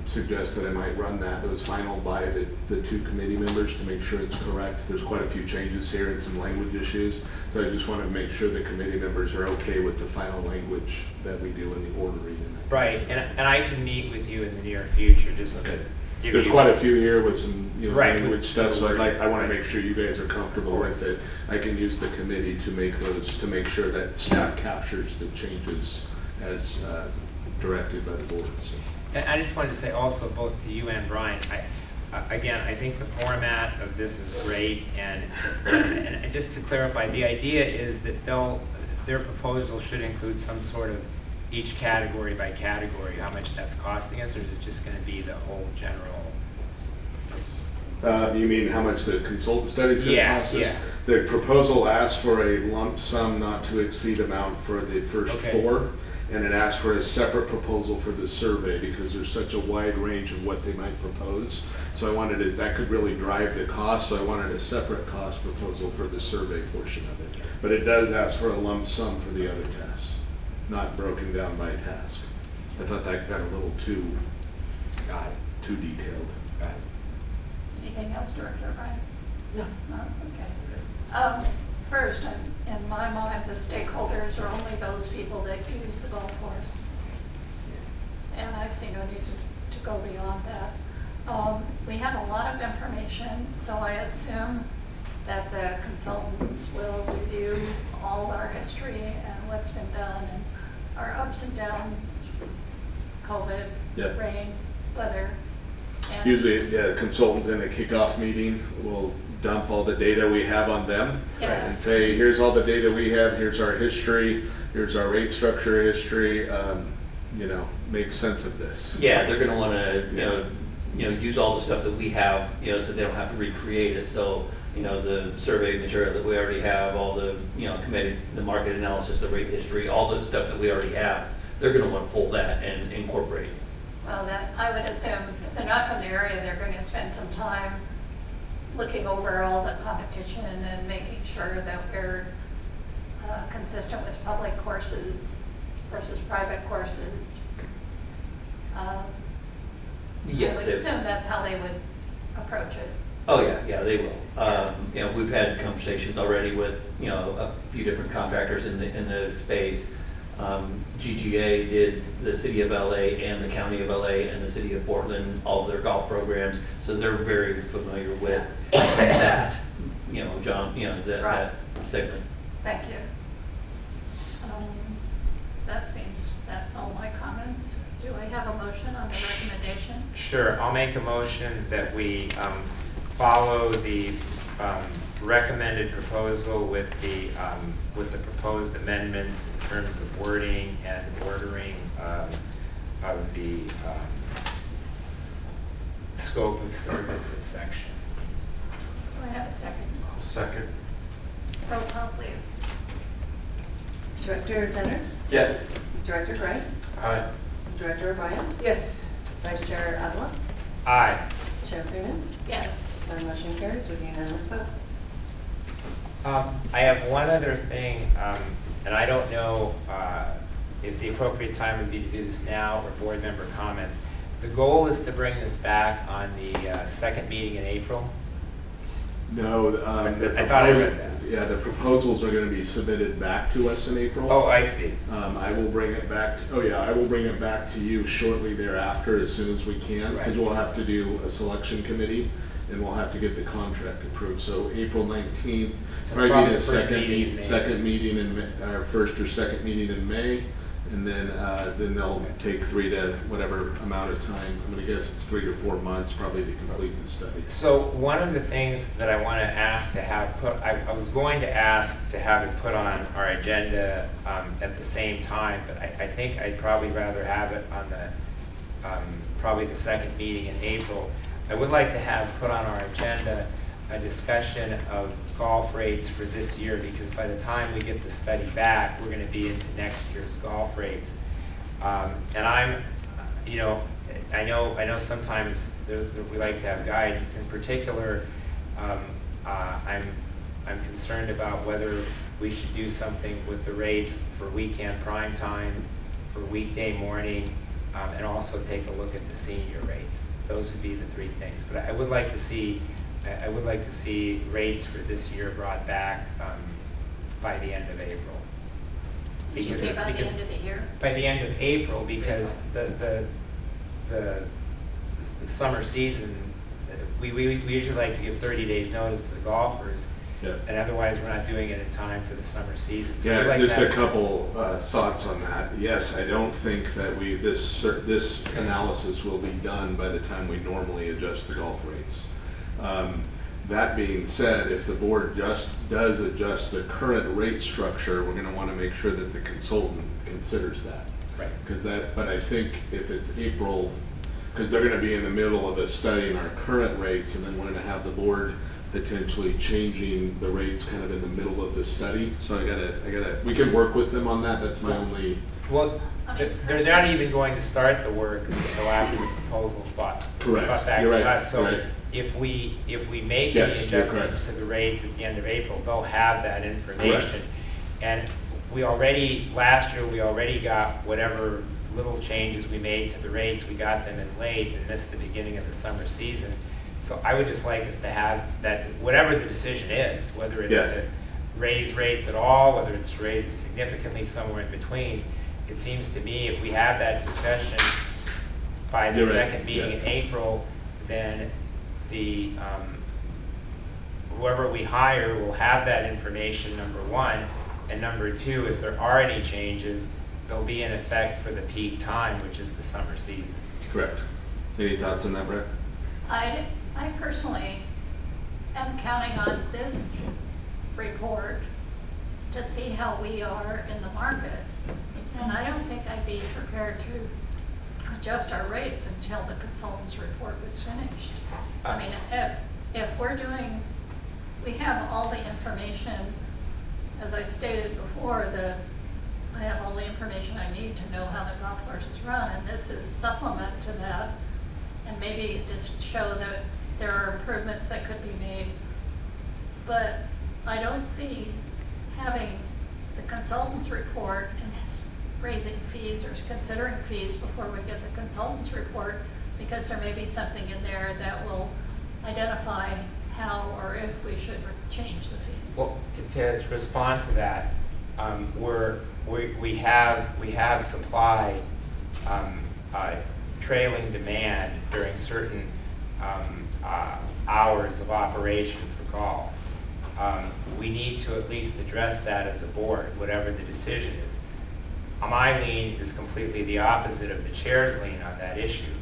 suggest that I might run those final by the two committee members to make sure it's correct. There's quite a few changes here and some language issues. So I just want to make sure the committee members are okay with the final language that we do in the order reading.
Right, and I can meet with you in the near future, just to give
There's
you.
quite a few here with some
Right.
language stuff, so I want to make sure you guys are comfortable with it. I can use the committee to make sure that staff captures the changes as directed by the board. So.
And I just wanted to say also, both to you and Brian, I think the format of this is great, and just to clarify, the idea is that their proposal should include some sort of each category by category, how much that's costing us, or is it just going to be the whole general?
You mean how much the consultant study's going to cost us?
Yeah.
The proposal asks for a lump sum not to exceed amount for the first four, and it asks for a separate proposal for the survey because there's such a wide range of what they might propose. So that could really drive the cost, so I wanted a separate cost proposal for the survey portion of it. But it does ask for a lump sum for the other tasks, not broken down by task. I thought that got a little too detailed.
Anything else, Director Brian?
No.
No? Okay. First, in my mind, the stakeholders are only those people that use the golf course. And I see no need to go beyond that. We have a lot of information, so I assume that the consultants will review all our history and what's been done and our ups and downs. COVID,
Yeah.
rain, weather. and-
Usually, yeah, consultants in a kickoff meeting will dump all the data we have on them
Yeah.
and say, here's all the data we have, here's our history, here's our rate structure history, you know, make sense of this.
Yeah, they're gonna wanna, use all the stuff that we have, so they don't have to recreate it. So, the survey material that we already have, all the, committee, the market analysis, the rate history, all the stuff that we already have, they're gonna wanna pull that and incorporate.
Well, that, I would assume, if they're not from the area, they're going to spend some time looking over all the competition and making sure that we're consistent with public courses versus private courses.
Yeah,
I would
they-
assume that's how they would approach it.
Oh, yeah, they will. We've had conversations already with, a few different contractors in the space. GGA did the city of LA and the county of LA and the city of Portland, all of their golf programs. So they're very familiar with that, John, that segment.
Thank you. That's all my comments. Do I have a motion on the recommendation?
Sure, I'll make a motion that we follow the recommended proposal with the proposed amendments in terms of wording and ordering of the scope of services section.
Do I have a second?
Second.
Roll call, please.
Director Dennert,
Yes.
Director Gray,
Aye.
Director O'Brien,
Yes.
Vice Chair Avila,
Aye.
Chair Freeman.
Yes.
The motion carries with a unanimous vote.
I have one other thing, and I don't know if the appropriate time would be to do this now or board member comments. The goal is to bring this back on the second meeting in April.
No,
I thought I read that.
Yeah, the proposals are gonna be submitted back to us in April.
Oh, I see.
I will bring it back, I will bring it back to you shortly thereafter as soon as we can, because we'll have to do a selection committee and we'll have to get the contract approved. So April 19th,
So
probably
probably
be
the
the
first meeting in May.
second meeting in, our first or second meeting in May. And then they'll take 3 to whatever amount of time. I'm gonna guess it's 3 to 4 months probably to complete the study.
So one of the things that I want to ask to have put, I was going to ask to have it put on our agenda at the same time, but I think I'd probably rather have it on the, probably the second meeting in April. I would like to have put on our agenda a discussion of golf rates for this year, because by the time we get the study back, we're going to be into next year's golf rates. And I'm, I know sometimes we like to have guidance. In particular, I'm concerned about whether we should do something with the rates for weekend prime time, for weekday morning, and also take a look at the senior rates. Those would be the 3 things. But I would like to see rates for this year brought back by the end of April.
Did you say by the end of the year?
By the end of April, because the summer season, we usually like to give 30 days notice to the golfers.
Yeah.
And otherwise, we're not doing it in time for the summer season. So we'd
Yeah,
like to
just a
have-
couple thoughts on that. Yes, I don't think that this analysis will be done by the time we normally adjust the golf rates. That being said, if the board does adjust the current rate structure, we're gonna wanna make sure that the consultant considers that.
Right.
But I think if it's April, because they're gonna be in the middle of a studying our current rates, and then we're gonna have the board potentially changing the rates kind of in the middle of the study. So we can work with them on that. That's my only.
Well, they're not even going to start the work until after the proposal's brought back
You're
to
right.
us. So
Right.
if we make
Yes,
any
you're
adjustments
correct.
to the rates at the end of April, they'll have that information.
Correct.
And last year, we already got whatever little changes we made to the rates, we got them in late and missed the beginning of the summer season. So I would just like us to have that, whatever the decision is, whether it's
Yeah.
to raise rates at all, whether it's to raise them significantly, somewhere in between. It seems to me if we have that discussion by the
You're right,
second meeting
yeah.
in April, then whoever we hire will have that information, number one. And number two, if there are any changes, they'll be in effect for the peak time, which is the summer season.
Correct. Any thoughts on that, Brett?
I personally am counting on this report to see how we are in the market. And I don't think I'd be prepared to adjust our rates until the consultant's report was finished. I mean, if we're doing, we have all the information, as I stated before, that I have all the information I need to know how the golf courses run, and this is supplement to that, and maybe just show that there are improvements that could be made. But I don't see having the consultant's report and raising fees or considering fees before we get the consultant's report, because there may be something in there that will identify how or if we should change the fees.
Well, to respond to that, we have supply trailing demand during certain hours of operation for golf. We need to at least address that as a board, whatever the decision is. My lean is completely the opposite of the chair's lean on that issue.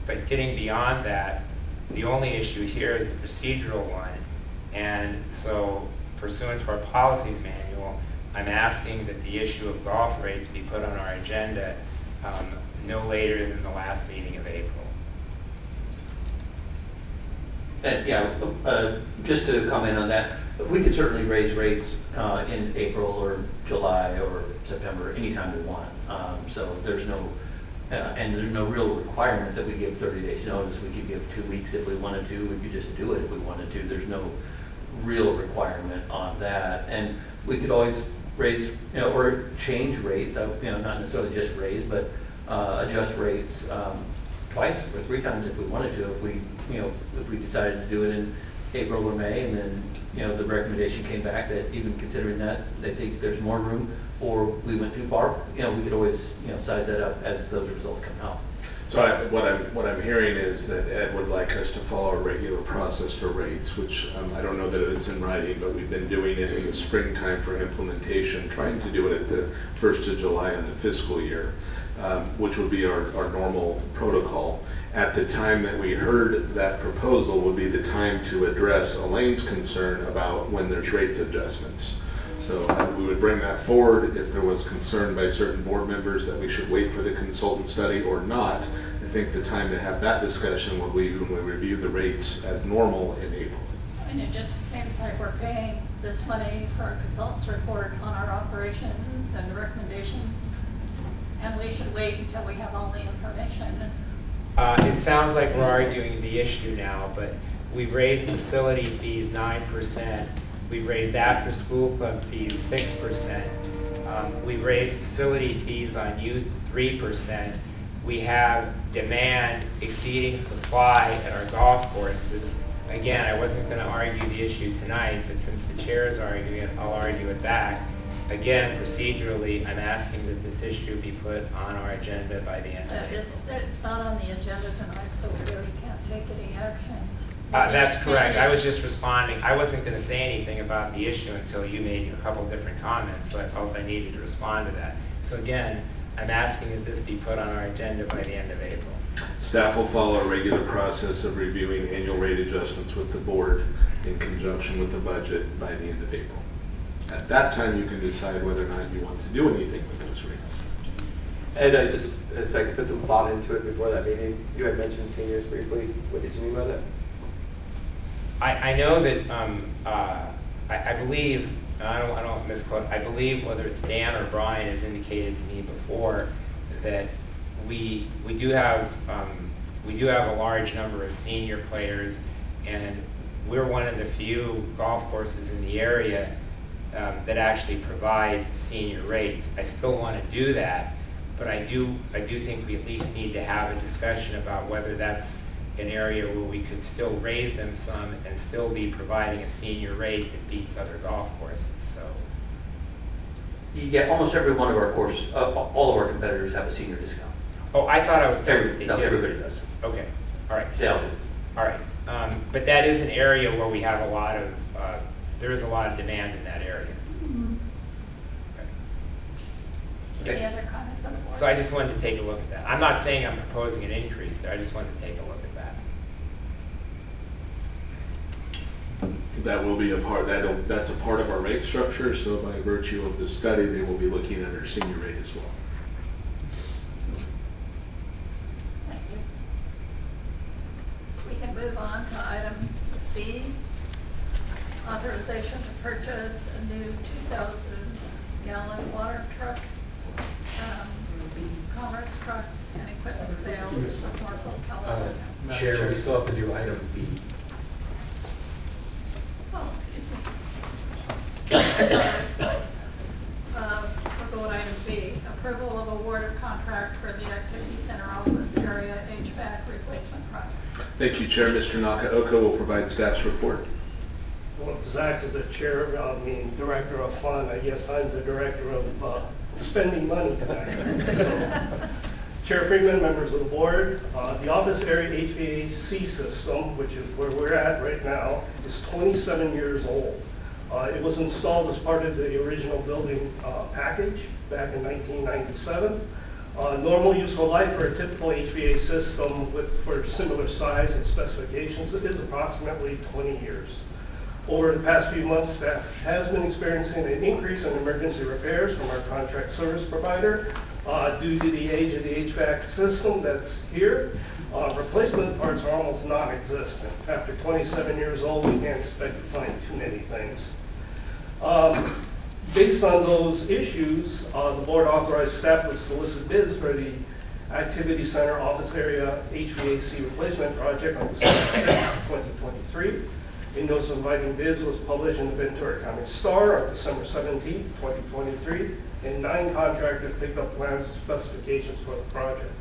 But getting beyond that, the only issue here is the procedural one. And so pursuant to our policies manual, I'm asking that the issue of golf rates be put on our agenda no later than the last meeting of April.
And just to comment on that, we could certainly raise rates in April or July or September, anytime we want. So there's no, and there's no real requirement that we give 30 days notice. We could give 2 weeks if we wanted to. We could just do it if we wanted to. There's no real requirement on that. And we could always raise, or change rates, not necessarily just raise, but adjust rates twice or 3 times if we wanted to, if we decided to do it in April or May, and then, the recommendation came back that even considering that, they think there's more room, or we went too far, we could always, size that up as those results come out.
So what I'm hearing is that Ed would like us to follow a regular process for rates, which I don't know that it's in writing, but we've been doing it in the springtime for implementation, trying to do it at the 1st of July in the fiscal year, which would be our normal protocol. At the time that we heard that proposal would be the time to address Elaine's concern about when there's rates adjustments. So we would bring that forward if there was concern by certain board members that we should wait for the consultant study or not. I think the time to have that discussion would be when we review the rates as normal in April.
And it just seems like we're paying this money for our consultant's report on our operations and the recommendations, and we should wait until we have all the information.
It sounds like we're arguing the issue now, but we've raised facility fees 9%. We've raised after-school club fees 6%. We've raised facility fees on youth 3%. We have demand exceeding supply at our golf courses. Again, I wasn't going to argue the issue tonight, but since the chair is arguing it, I'll argue it back. Again, procedurally, I'm asking that this issue be put on our agenda by the end of April.
It's not on the agenda tonight, so we really can't take any action.
That's correct. I was just responding. I wasn't going to say anything about the issue until you made a couple different comments, so I felt I needed to respond to that. So again, I'm asking that this be put on our agenda by the end of April.
Staff will follow a regular process of reviewing annual rate adjustments with the board in conjunction with the budget by the end of April. At that time, you can decide whether or not you want to do anything with those rates.
And I just, so I could put some thought into it before that meeting, you had mentioned seniors briefly. What did you mean by that?
I know that I believe, I don't misquote, I believe whether it's Dan or Brian has indicated to me before that we do have a large number of senior players, and we're one of the few golf courses in the area that actually provides senior rates. I still want to do that, but I do think we at least need to have a discussion about whether that's an area where we could still raise them some and still be providing a senior rate that beats other golf courses. So,
Yeah, almost every one of our courses, all of our competitors have a senior discount.
oh, I thought I was told that they
No,
did.
everybody does.
Okay, all right.
They all do.
All right, but that is an area where we have a lot of, there is a lot of demand in that area.
Any other comments on the board?
So I just wanted to take a look at that. I'm not saying I'm proposing an increase there, I just wanted to take a look at that.
That will be a part, that's a part of our rate structure, so by virtue of the study, they will be looking at our senior rate as well.
Thank you. We can move on to item C, authorization to purchase a new 2,000-gallon water truck, commerce truck, and equipment sales for Marple, California.
Chair, we still have to do item B.
Oh, excuse me. We'll go to item B, approval of award of contract for the activity center office area HVAC replacement project.
Thank you, Chair. Mr. Nakaoka will provide staff's report.
Well, Zach is the chair, director of fund. I guess I'm the director of spending money tonight. Chair Freeman, members of the board, the office area HVAC system, which is where we're at right now, is 27 years old. It was installed as part of the original building package back in 1997. Normal useful life for a typical HVAC system for similar size and specifications is approximately 20 years. Over the past few months, staff has been experiencing an increase in emergency repairs from our contract service provider due to the age of the HVAC system that's here. Replacement parts are almost non-existent. After 27 years old, we can't expect to find too many things. Based on those issues, the board authorized staff to solicit bids for the Activity Center Office Area HVAC Replacement Project on December 6, 2023. A notice inviting bids was published in the Ventura County Star on December 17, 2023, and 9 contractors picked up plans and specifications for the project.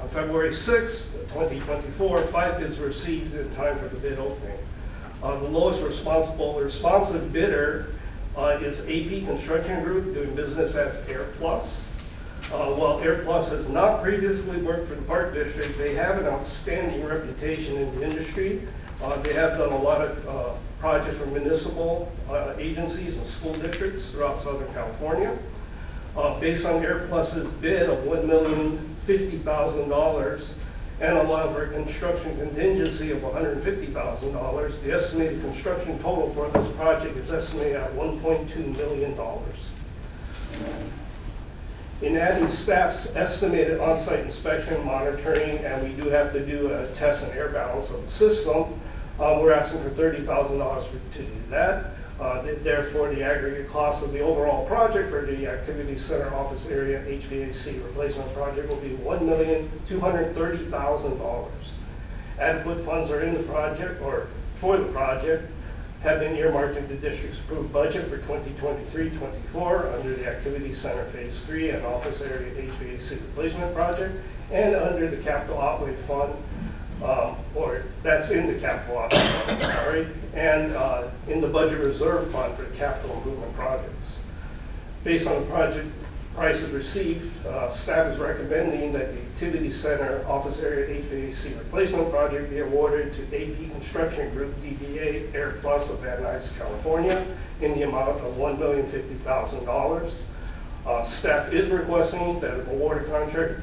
On February 6, 2024, 5 bids were received in time for the bid opening. The lowest responsive bidder is AP Construction Group, doing business as Air Plus. While Air Plus has not previously worked for the Park District, they have an outstanding reputation in the industry. They have done a lot of projects for municipal agencies and school districts throughout Southern California. Based on Air Plus's bid of $1,050,000 and a lot of our construction contingency of $150,000, the estimated construction total for this project is estimated at $1.2 million. In adding staff's estimated on-site inspection, monitoring, and we do have to do a test and air balance of the system, we're asking for $30,000 to do that. Therefore, the aggregate cost of the overall project for the Activity Center Office Area HVAC Replacement Project will be $1,230,000. Adequate funds are in the project, or for the project, have been earmarked in the district's approved budget for 2023-24 under the Activity Center Phase 3 and Office Area HVAC Replacement Project, and under the Capital Outlay Fund, or that's in the Capital Outlay Fund, sorry, and in the Budget Reserve Fund for the capital improvement projects. Based on the project prices received, staff is recommending that the Activity Center Office Area HVAC Replacement Project be awarded to AP Construction Group DBA Air Plus of Van Nuys, California, in the amount of $1,050,000. Staff is requesting that an awarded contract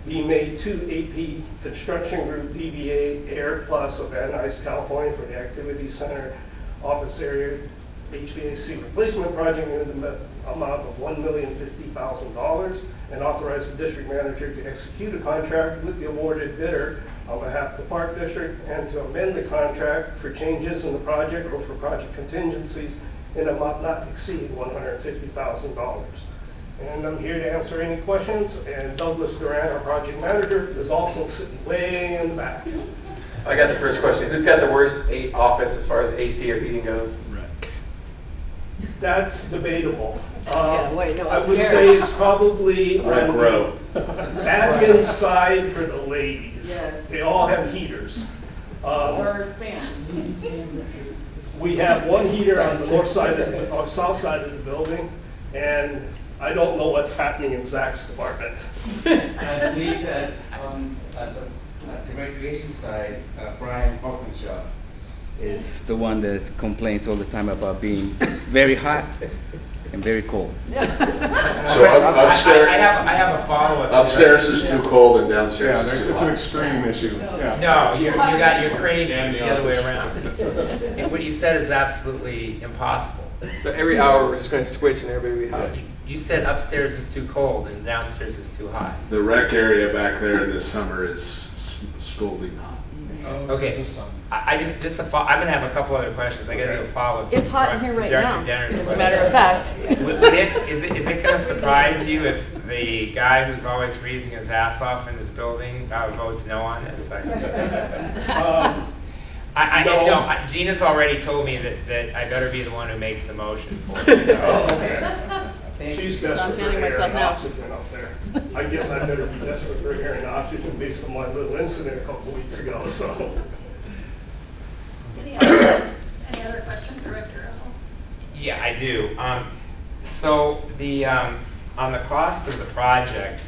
be made to AP Construction Group DBA Air Plus of Van Nuys, California for the Activity Center Office Area HVAC Replacement Project in the amount of $1,050,000, and authorize the district manager to execute a contract with the awarded bidder on behalf of the Park District, and to amend the contract for changes in the project or for project contingencies in an amount not exceeding $150,000. And I'm here to answer any questions, and Douglas Duran, our project manager, is also sitting way in the back.
I got the first question. Who's got the worst office as far as AC or heating goes?
That's debatable.
Yeah, wait, no,
I would
upstairs.
say it's probably
Back
on
row.
the admin side for the ladies.
Yes.
They all have heaters.
Or fans.
We have one heater on the north side, or south side of the building, and I don't know what's happening in Zach's department.
I believe that at the recreation side, Brian Hoffmanshaw is the one that complains all the time about being very hot and very cold.
So upstairs,
I have a follow-up.
upstairs is too cold and downstairs
Yeah,
is too
it's an
hot.
extreme issue. Yeah.
No, you're crazy,
And
it's
the
the other way
office.
around. And what you said is absolutely impossible.
So every hour, we're just gonna switch and everybody will be hot.
You said upstairs is too cold and downstairs is too hot.
The rec area back there in the summer is scalding hot.
Okay, I just I'm gonna have a couple other questions, I gotta do a follow-up.
It's hot in here
to
right
Director
now,
Denner's
as a
question.
matter of fact.
Is it gonna surprise you if the guy who's always freezing his ass off in this building votes no on this? No, Gina's already told me that I better be the one who makes the motion for it.
Oh,
So.
okay. She's desperate
I'm
for
feeling
air
myself
and
now.
oxygen out there. I guess I better be desperate for air and oxygen based on my little incident a couple weeks ago, so.
Any other questions, Director Ethel?
Yeah, I do. So on the cost of the project,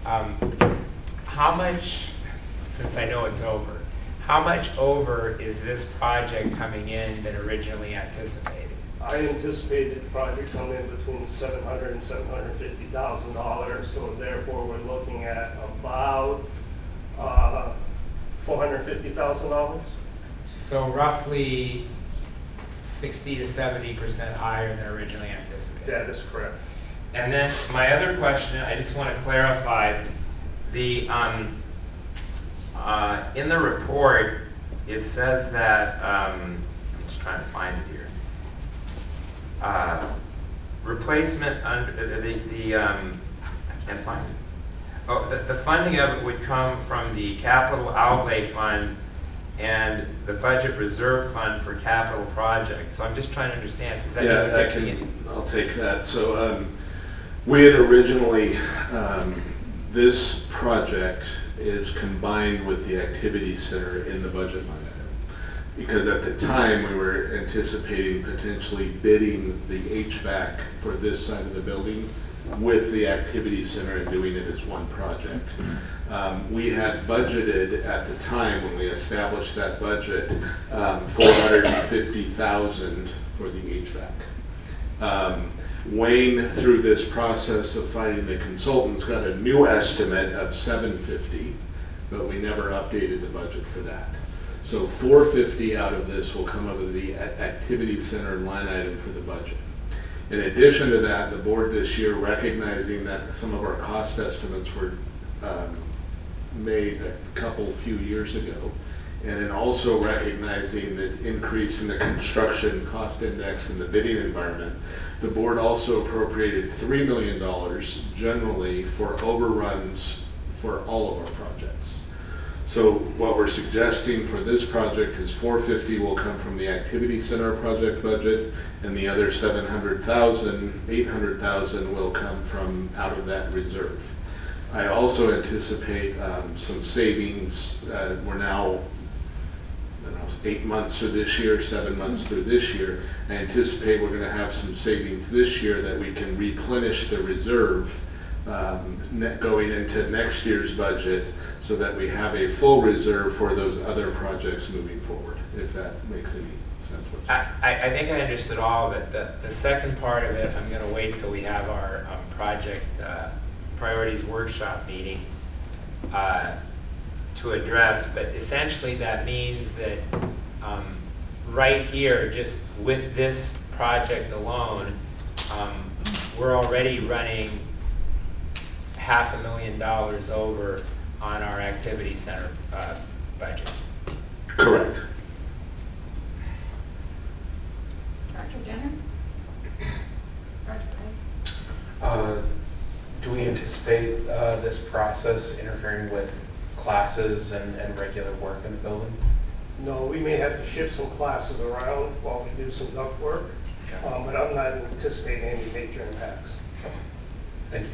how much, since I know it's over, how much over is this project coming in than originally anticipated?
I anticipated the project coming in between $700,000 and $750,000, so therefore we're looking at about $450,000.
So roughly 60 to 70% higher than originally anticipated.
That is correct.
And then my other question, I just want to clarify, the in the report, it says that, I'm just trying to find it here. Replacement under I can't find it. Oh, the funding of it would come from the capital outlay fund and the budget reserve fund for capital projects. So I'm just trying to understand. Is that
Yeah, I'll take that. So we had originally, this project is combined with the activity center in the budget line item. Because at the time, we were anticipating potentially bidding the HVAC for this side of the building with the activity center and doing it as one project. We had budgeted at the time when we established that budget, $450,000 for the HVAC. Wayne, through this process of finding the consultants, got a new estimate of $750,000, but we never updated the budget for that. So $450,000 out of this will come out of the activity center line item for the budget. In addition to that, the board this year, recognizing that some of our cost estimates were made a few years ago, and then also recognizing the increase in the construction cost index in the bidding environment, the board also appropriated $3 million generally for overruns for all of our projects. So what we're suggesting for this project is $450,000 will come from the activity center project budget, and the other $800,000 will come from out of that reserve. I also anticipate some savings. We're now 8 months through this year, 7 months through this year. I anticipate we're going to have some savings this year that we can replenish the reserve going into next year's budget, so that we have a full reserve for those other projects moving forward, if that makes any sense whatsoever.
I think I understood all of it. The second part of it, I'm going to wait till we have our project priorities workshop meeting to address, but essentially that means that right here, just with this project alone, we're already running $500,000 over on our activity center budget.
Correct.
Dr. Denner?
Do we anticipate this process interfering with classes and regular work in the building?
No, we may have to shift some classes around while we do some duct work, but I'm not anticipating any major impacts.
Thank you.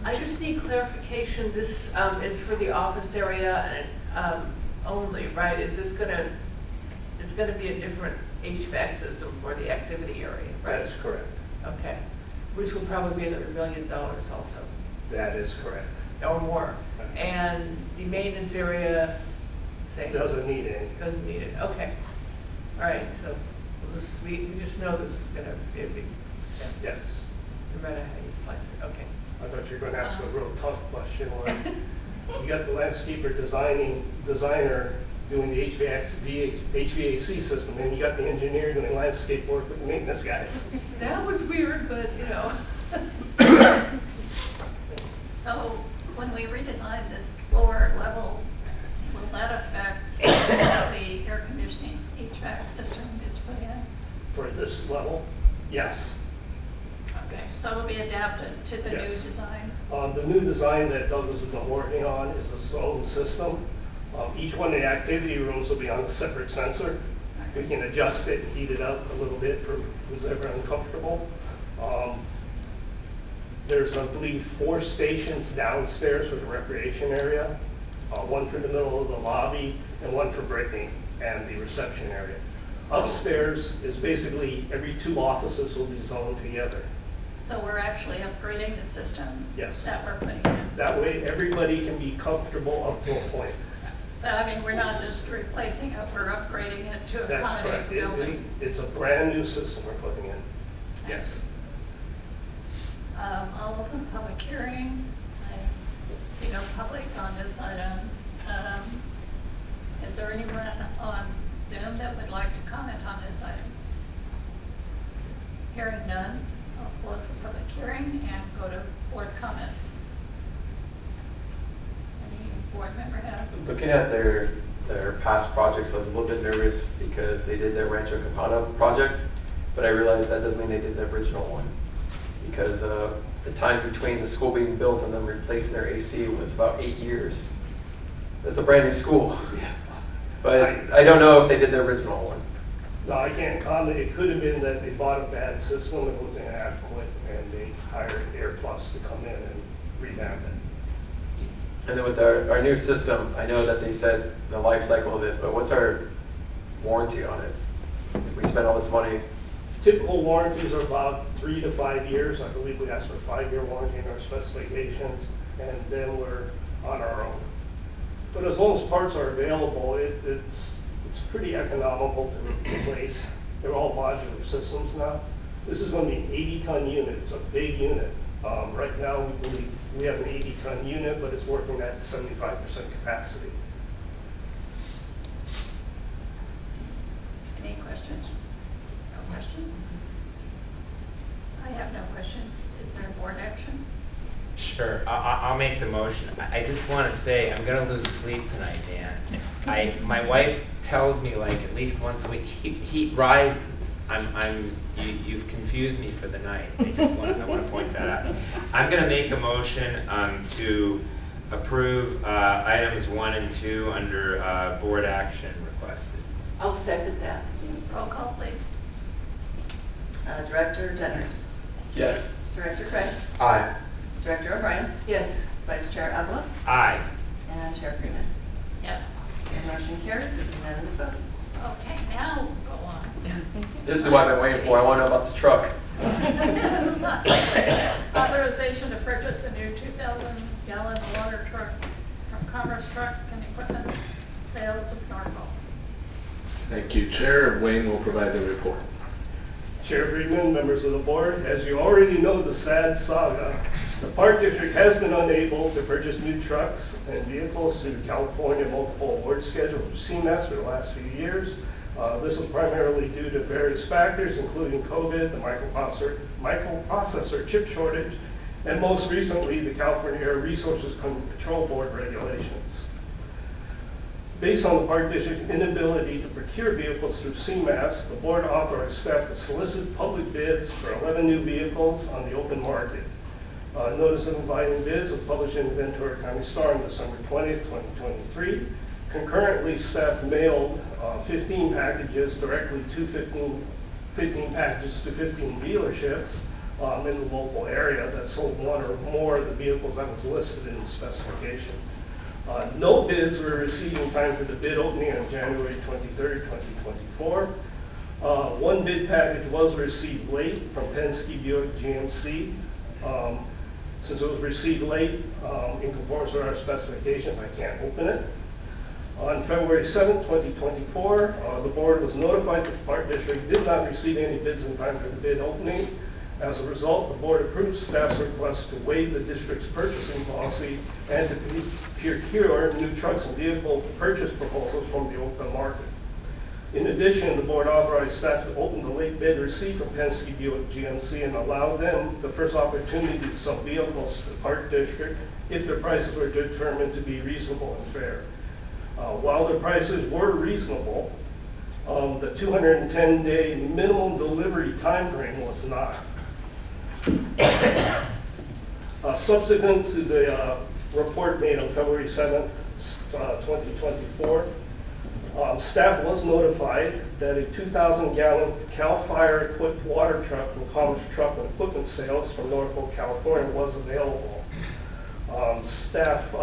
I just need clarification. This is for the office area and only, right? Is this it's gonna be a different HVAC system for the activity area, right?
That is correct.
Okay, which will probably be another $1 million also,
That is correct.
or more. And the maintenance area, same.
Doesn't need any.
Doesn't need it, okay. All right, so we just know this is gonna be a big expense.
Yes.
No matter how you slice it, okay.
I thought you were gonna ask a real tough question, where you got the landscaper designer doing the HVAC system, and you got the engineer doing landscape work with the maintenance guys.
That was weird, but, you know.
So when we redesign this lower level, will that affect the air conditioning HVAC system is put in?
For this level, yes.
Okay, so it'll be adapted to the new
Yes.
design?
The new design that Douglas has been working on is a zone system. Each one of the activity rooms will be on a separate sensor. We can adjust it and heat it up a little bit for who's ever uncomfortable. There's, I believe, 4 stations downstairs for the recreation area, one for the middle of the lobby and one for breaking and the reception area. Upstairs is basically every 2 offices will be zoned together.
So we're actually upgrading the system?
Yes.
That we're putting in?
That way, everybody can be comfortable up to a point.
But I mean, we're not just replacing it, we're upgrading it to
That's
accommodate
correct.
the building?
It's a brand new system we're putting in. Yes.
I'll open the public hearing. I see no public on this item. Is there anyone on Zoom that would like to comment on this item? Hearing none, I'll close the public hearing and go to board comment. Any board member have?
Looking at their past projects, I was a little bit nervous because they did their Rancho Capana project, but I realized that doesn't mean they did the original one. Because the time between the school being built and them replacing their AC was about 8 years. It's a brand new school. But I don't know if they did the original one.
No, I can't comment. It could have been that they bought a bad system that was inadequate and they hired Air Plus to come in and revamp it.
And then with our new system, I know that they said the life cycle of it, but what's our warranty on it? If we spend all this money.
Typical warranties are about 3 to 5 years. I believe we asked for a 5-year warranty in our specifications, and then we're on our own. But as long as parts are available, it's pretty economical to replace. They're all modular systems now. This is going to be an 80-ton unit. It's a big unit. Right now, we believe we have an 80-ton unit, but it's working at 75% capacity.
Any questions? No question? I have no questions. Is there board action?
Sure, I'll make the motion. I just want to say, I'm gonna lose sleep tonight, Dan. My wife tells me like at least once a week, heat rises. You've confused me for the night. I want to point that out. I'm gonna make a motion to approve items 1 and 2 under board action requested.
I'll second that.
Roll call, please.
Director Dennert.
Yes.
Director Craig.
Aye.
Director O'Brien.
Yes.
Vice Chair Avila.
Aye.
And Chair Freeman.
Yes.
The motion carries with unanimous vote.
Okay, now we'll go on.
This is what I've been waiting for. I want to know about this truck.
Authorization to purchase a new 2,000-gallon water truck from Commerce Truck and Equipment Sales of Norfolk.
Thank you, Chair. Wayne will provide the report.
Chair Freeman, members of the board, as you already know the sad saga, the Park District has been unable to purchase new trucks and vehicles through the California Multiple Award Schedule of CMAS for the last few years. This was primarily due to various factors, including COVID, the microprocessor chip shortage, and most recently, the California Air Resources Control Board regulations. Based on the Park District's inability to procure vehicles through CMAS, the board authorized staff to solicit public bids for 11 new vehicles on the open market. Notice of inviting bids was published in the Ventura County Star on December 20th, 2023. Concurrently, staff mailed 15 packages directly to 15 packages to 15 dealerships in the local area that sold one or more of the vehicles that was listed in the specification. No bids were received in time for the bid opening on January 23rd, 2024. One bid package was received late from Penske Buick GMC. Since it was received late, in conformance with our specifications, I can't open it. On February 7, 2024, the board was notified that the Park District did not receive any bids in time for the bid opening. As a result, the board approved staff's request to waive the district's purchasing policy and to procure new trucks and vehicle purchase proposals from the open market. In addition, the board authorized staff to open the late bid received from Penske Buick GMC and allow them the first opportunity to sell vehicles to the Park District if their prices were determined to be reasonable and fair. While the prices were reasonable, the 210-day minimum delivery time frame was not. Subsequent to the report made on February 7th, 2024, staff was notified that a 2,000-gallon CAL FIRE equipped water truck from Commerce Truck and Equipment Sales from Norfolk, California was available. Staff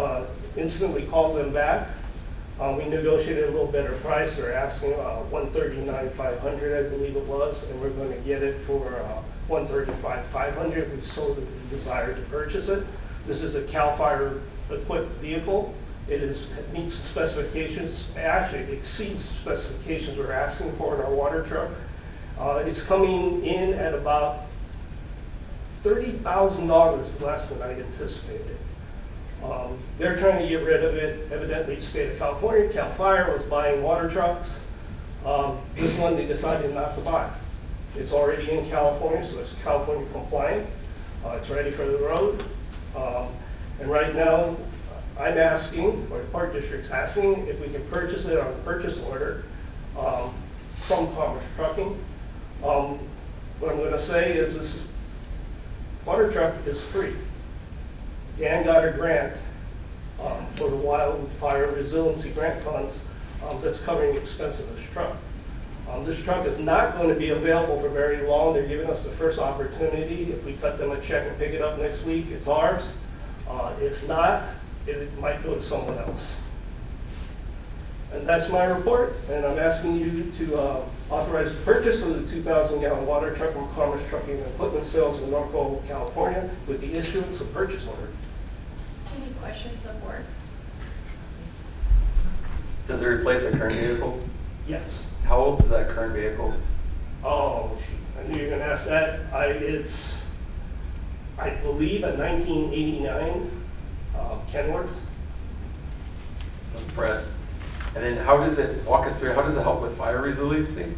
instantly called them back. We negotiated a little better price. They're asking $139,500, I believe it was, and we're going to get it for $135,500. We so desire to purchase it. This is a CAL FIRE equipped vehicle. It meets specifications, actually it exceeds specifications we're asking for in our water truck. It's coming in at about $30,000 less than I anticipated. They're trying to get rid of it. Evidently, the state of California, CAL FIRE was buying water trucks. This one they decided not to buy. It's already in California, so it's California compliant. It's ready for the road. And right now, I'm asking, or the Park District's asking, if we can purchase it on a purchase order from Commerce Trucking. What I'm going to say is this water truck is free. Dan got a grant for the Wildfire Resiliency Grant Funds that's covering the expense of this truck. This truck is not going to be available for very long. They're giving us the first opportunity. If we cut them a check and pick it up next week, it's ours. If not, it might go to someone else. And that's my report, and I'm asking you to authorize the purchase of the 2,000-gallon water truck from Commerce Trucking and Equipment Sales in Norfolk, California, with the issuance of purchase order.
Any questions on board?
Does it replace a current vehicle?
Yes.
How old is that current vehicle?
Oh, shoot. I knew you were going to ask that. It's, I believe, a 1989 Kenworth.
I'm impressed. And then how does it, walk us through, how does it help with fire resiliency?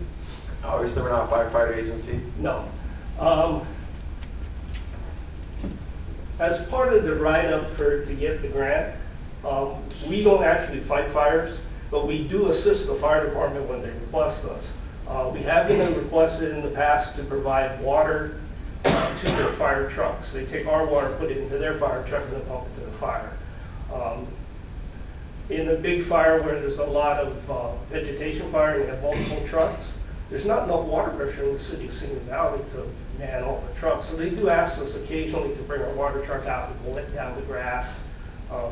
Obviously, we're not a firefighter agency.
No. As part of the write-up to get the grant, we don't actually fight fires, but we do assist the fire department when they request us. We have been requested in the past to provide water to their fire trucks. They take our water, put it into their fire truck, and then pump it to the fire. In a big fire where there's a lot of vegetation fire and you have multiple trucks, there's not enough water pressure in the city of Simi Valley to man all the trucks. So they do ask us occasionally to bring our water truck out and let down the grass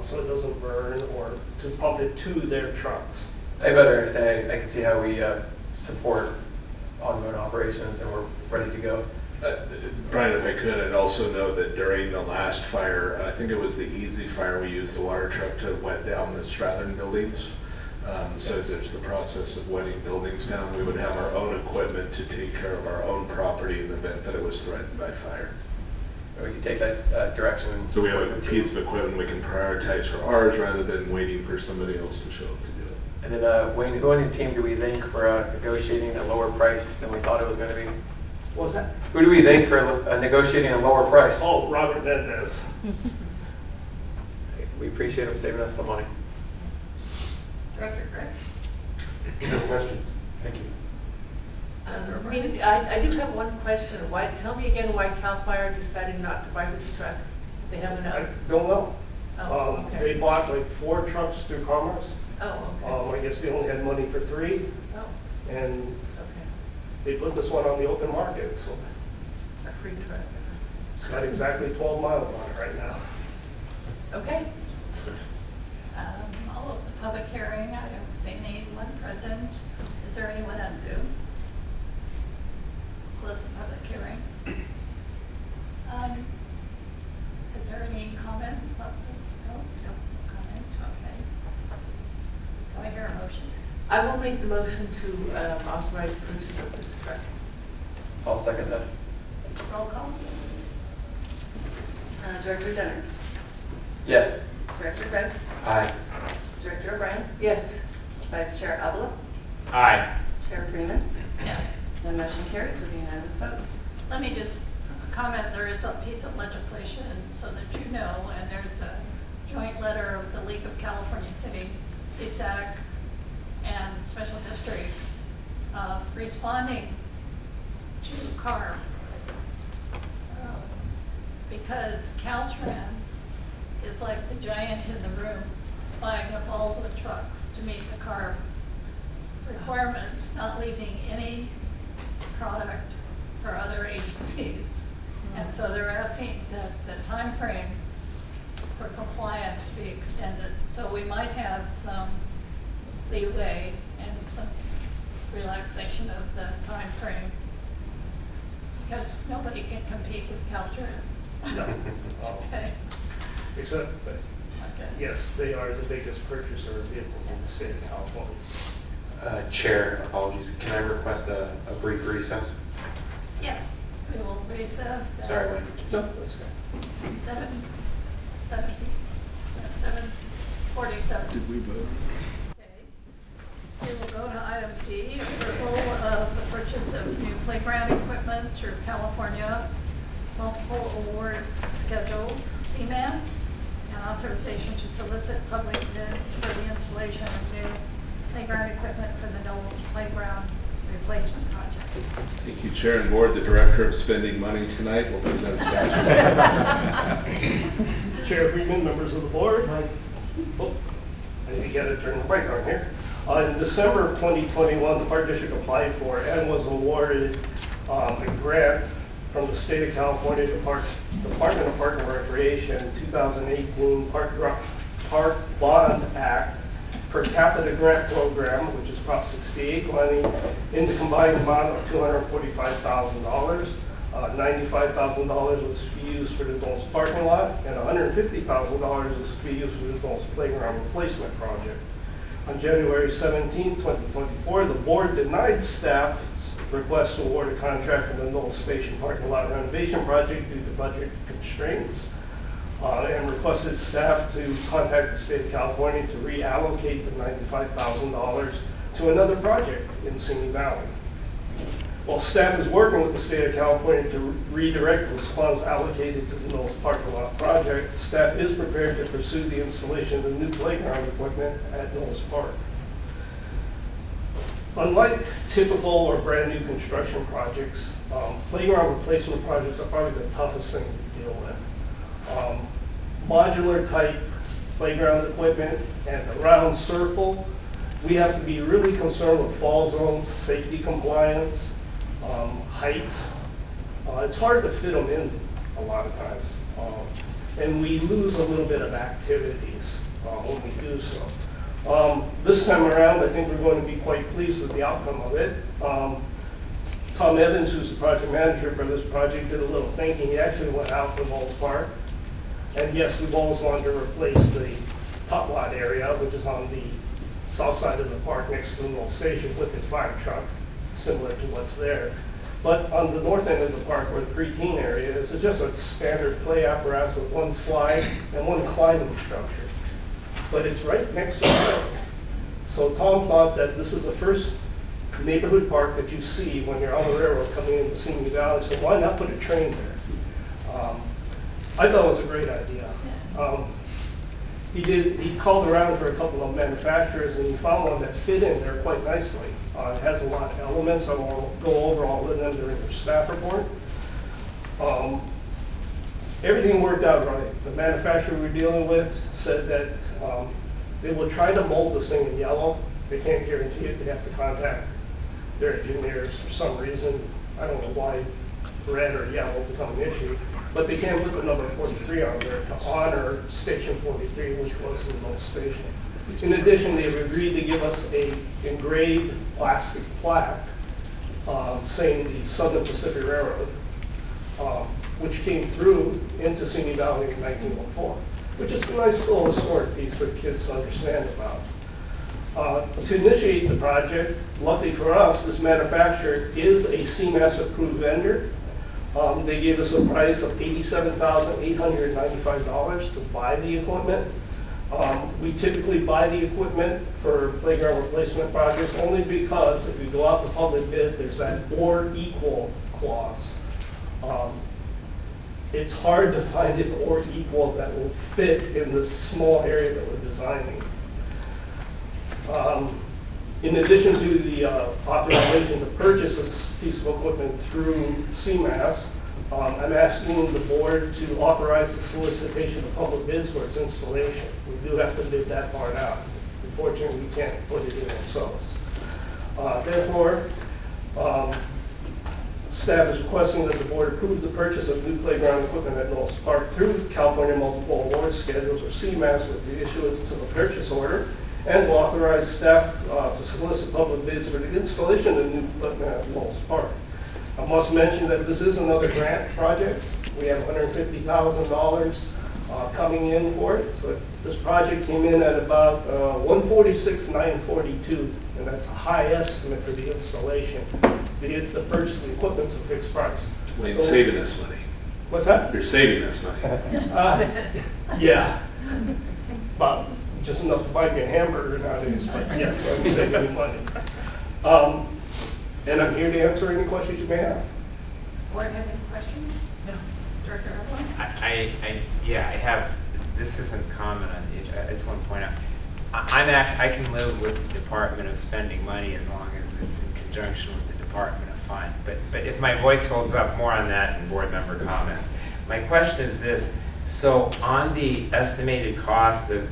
so it doesn't burn, or to pump it to their trucks.
I better understand. I can see how we support ongoing operations, and we're ready to go.
Brian, if I could, I'd also note that during the last fire, I think it was the Easy Fire, we used the water truck to wet down the Strathern buildings. So there's the process of wetting buildings down. We would have our own equipment to take care of our own property in the event that it was threatened by fire.
We can take that direction.
So we have a piece of equipment we can prioritize for ours rather than waiting for somebody else to show up to do it.
And then, Wayne, who on your team do we thank for negotiating a lower price than we thought it was going to be?
What was that?
Who do we thank for negotiating a lower price?
Oh, Robert Mendez.
We appreciate him saving us some money.
Director Greg?
No questions. Thank you.
I do have one question. Tell me again why CAL FIRE decided not to buy this truck? They have
I
enough?
don't know.
Oh, okay.
They bought like 4 trucks through Commerce.
Oh, okay.
I guess they only had money for 3,
Oh,
and
okay.
they put this one on the open market, so
A free truck.
it's got exactly 12 miles on it right now.
Okay.
I'll open the public hearing. I don't see anyone present. Is there anyone on Zoom? Close the public hearing. Is there any comments? No comment, okay. Do I hear
I will make the motion to authorize purchase of this truck.
I'll second that.
Roll call?
Director Denners.
Yes.
Director Grant.
Aye.
Director O'Brien.
Yes.
Vice Chair Avila.
Aye.
Chair Freeman.
Yes.
The motion carries with a unanimous vote.
Let me just comment, there is a piece of legislation, so that you know, and there's a joint letter of the League of California Cities, CSAC, and Special District, responding to CARB. Because Caltrans is like the giant in the room, buying up all the trucks to meet the CARB requirements, not leaving any product for other agencies. And so they're asking that the time frame for compliance be extended. So we might have some leeway and some relaxation of the time frame, because nobody can compete with Caltrans.
No.
Okay.
Except that,
Okay.
yes, they are the biggest purchaser of vehicles in the state of California.
Chair, apologies. Can I request a brief recess?
Yes, we will recess.
Sorry, Wayne.
No, that's good.
7:47.
Did we vote?
Okay. We will go to item D, approval of the purchase of new playground equipment through California Multiple Award Schedules, CMAS, and authorization to solicit public bids for the installation of new playground equipment for the Knowles Playground Replacement Project.
Thank you, Chair and Board. The Director of Spending Money tonight will present statute.
Chair Freeman, members of the board. Oh, I think you gotta turn the mic on here. In December of 2021, the Park District applied for and was awarded a grant from the State of California Department of Park and Recreation 2018 Park Bond Act per capita grant program, which is Prop 68 money, in the combined amount of $245,000. $95,000 was to be used for the Knowles parking lot, and $150,000 was to be used for the Knowles playground replacement project. On January 17, 2024, the board denied staff's request to award a contract for the Knowles Station parking lot renovation project due to budget constraints, and requested staff to contact the state of California to reallocate the $95,000 to another project in Simi Valley. While staff is working with the state of California to redirect those funds allocated to the Knowles parking lot project, staff is prepared to pursue the installation of the new playground equipment at Knowles Park. Unlike typical or brand new construction projects, playground replacement projects are probably the toughest thing to deal with. Modular type playground equipment and the round circle, we have to be really concerned with fall zones, safety compliance, heights. It's hard to fit them in a lot of times. And we lose a little bit of activities when we do so. This time around, I think we're going to be quite pleased with the outcome of it. Tom Evans, who's the project manager for this project, did a little thinking. He actually went out to Knowles Park. And yes, we've always wanted to replace the top lot area, which is on the south side of the park next to the Knowles station, with the fire truck, similar to what's there. But on the north end of the park, where the preteen area is, it's just a standard play apparatus with one slide and one climbing structure. But it's right next to the road. So Tom thought that this is the first neighborhood park that you see when you're on the railroad coming into Simi Valley, so why not put a train there? I thought it was a great idea. He called around for a couple of manufacturers, and he found one that fit in there quite nicely. It has a lot of elements. I won't go over all of them during the staff report. Everything worked out right. The manufacturer we're dealing with said that they will try to mold this thing in yellow. They can't guarantee it. They have to contact their engineers for some reason. I don't know why red or yellow become an issue. But they can't put the number 43 on there to honor Station 43, which was the Knowles station. In addition, they've agreed to give us a engraved plastic plaque saying the Southern Pacific Railroad, which came through into Simi Valley in 1904, which is a nice little historic piece for kids to understand about. To initiate the project, luckily for us, this manufacturer is a CMAS approved vendor. They gave us a price of $87,895 to buy the equipment. We typically buy the equipment for playground replacement projects only because if you go out to public bid, there's that or equal clause. It's hard to find an or equal that will fit in this small area that we're designing. In addition to the authorization to purchase this piece of equipment through CMAS, I'm asking the board to authorize the solicitation of public bids for its installation. We do have to bid that part out. Unfortunately, we can't put it in ourselves. Therefore, staff is requesting that the board approve the purchase of new playground equipment at Knowles Park through California Multiple Award Schedules, or CMAS, with the issuance of a purchase order, and to authorize staff to solicit public bids for the installation of new equipment at Knowles Park. I must mention that this is another grant project. We have $150,000 coming in for it. So this project came in at about $146,942, and that's a high estimate for the installation. The purchase of the equipment's a fixed price.
Well, you're saving us money.
What's that?
You're saving us money.
Yeah. About just enough to buy me a hamburger nowadays, but yes, I'm saving you money. And I'm here to answer any questions you may have.
Board have any questions?
No.
Director Evelyn?
I have, this isn't common on the, I just want to point out, I can live with the Department of spending money as long as it's in conjunction with the Department of Fund. But if my voice holds up, more on that in board member comments. My question is this, so on the estimated cost of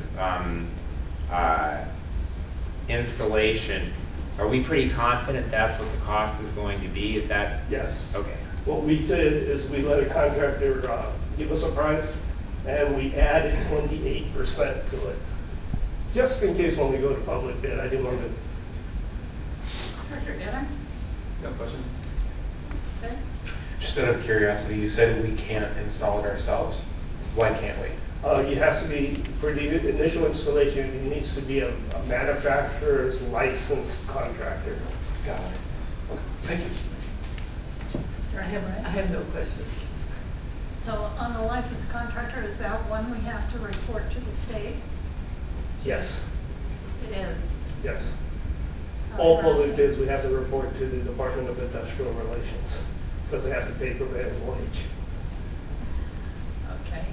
installation, are we pretty confident that's what the cost is going to be? Is that?
Yes.
Okay.
What we did is we let a contractor give us a price, and we added 28% to it. Just in case when we go to public bid, I didn't want to.
Director Denner?
No questions?
Okay.
Just out of curiosity, you said we can't install it ourselves. Why can't we?
It has to be, for the initial installation, it needs to be a manufacturer's licensed contractor.
Got it. Okay, thank you.
I have no questions.
So on the licensed contractor, is that one we have to report to the state?
Yes,
It is.
yes. All public bids, we have to report to the Department of Industrial Relations, because they have to pay prevailing wage.
Okay.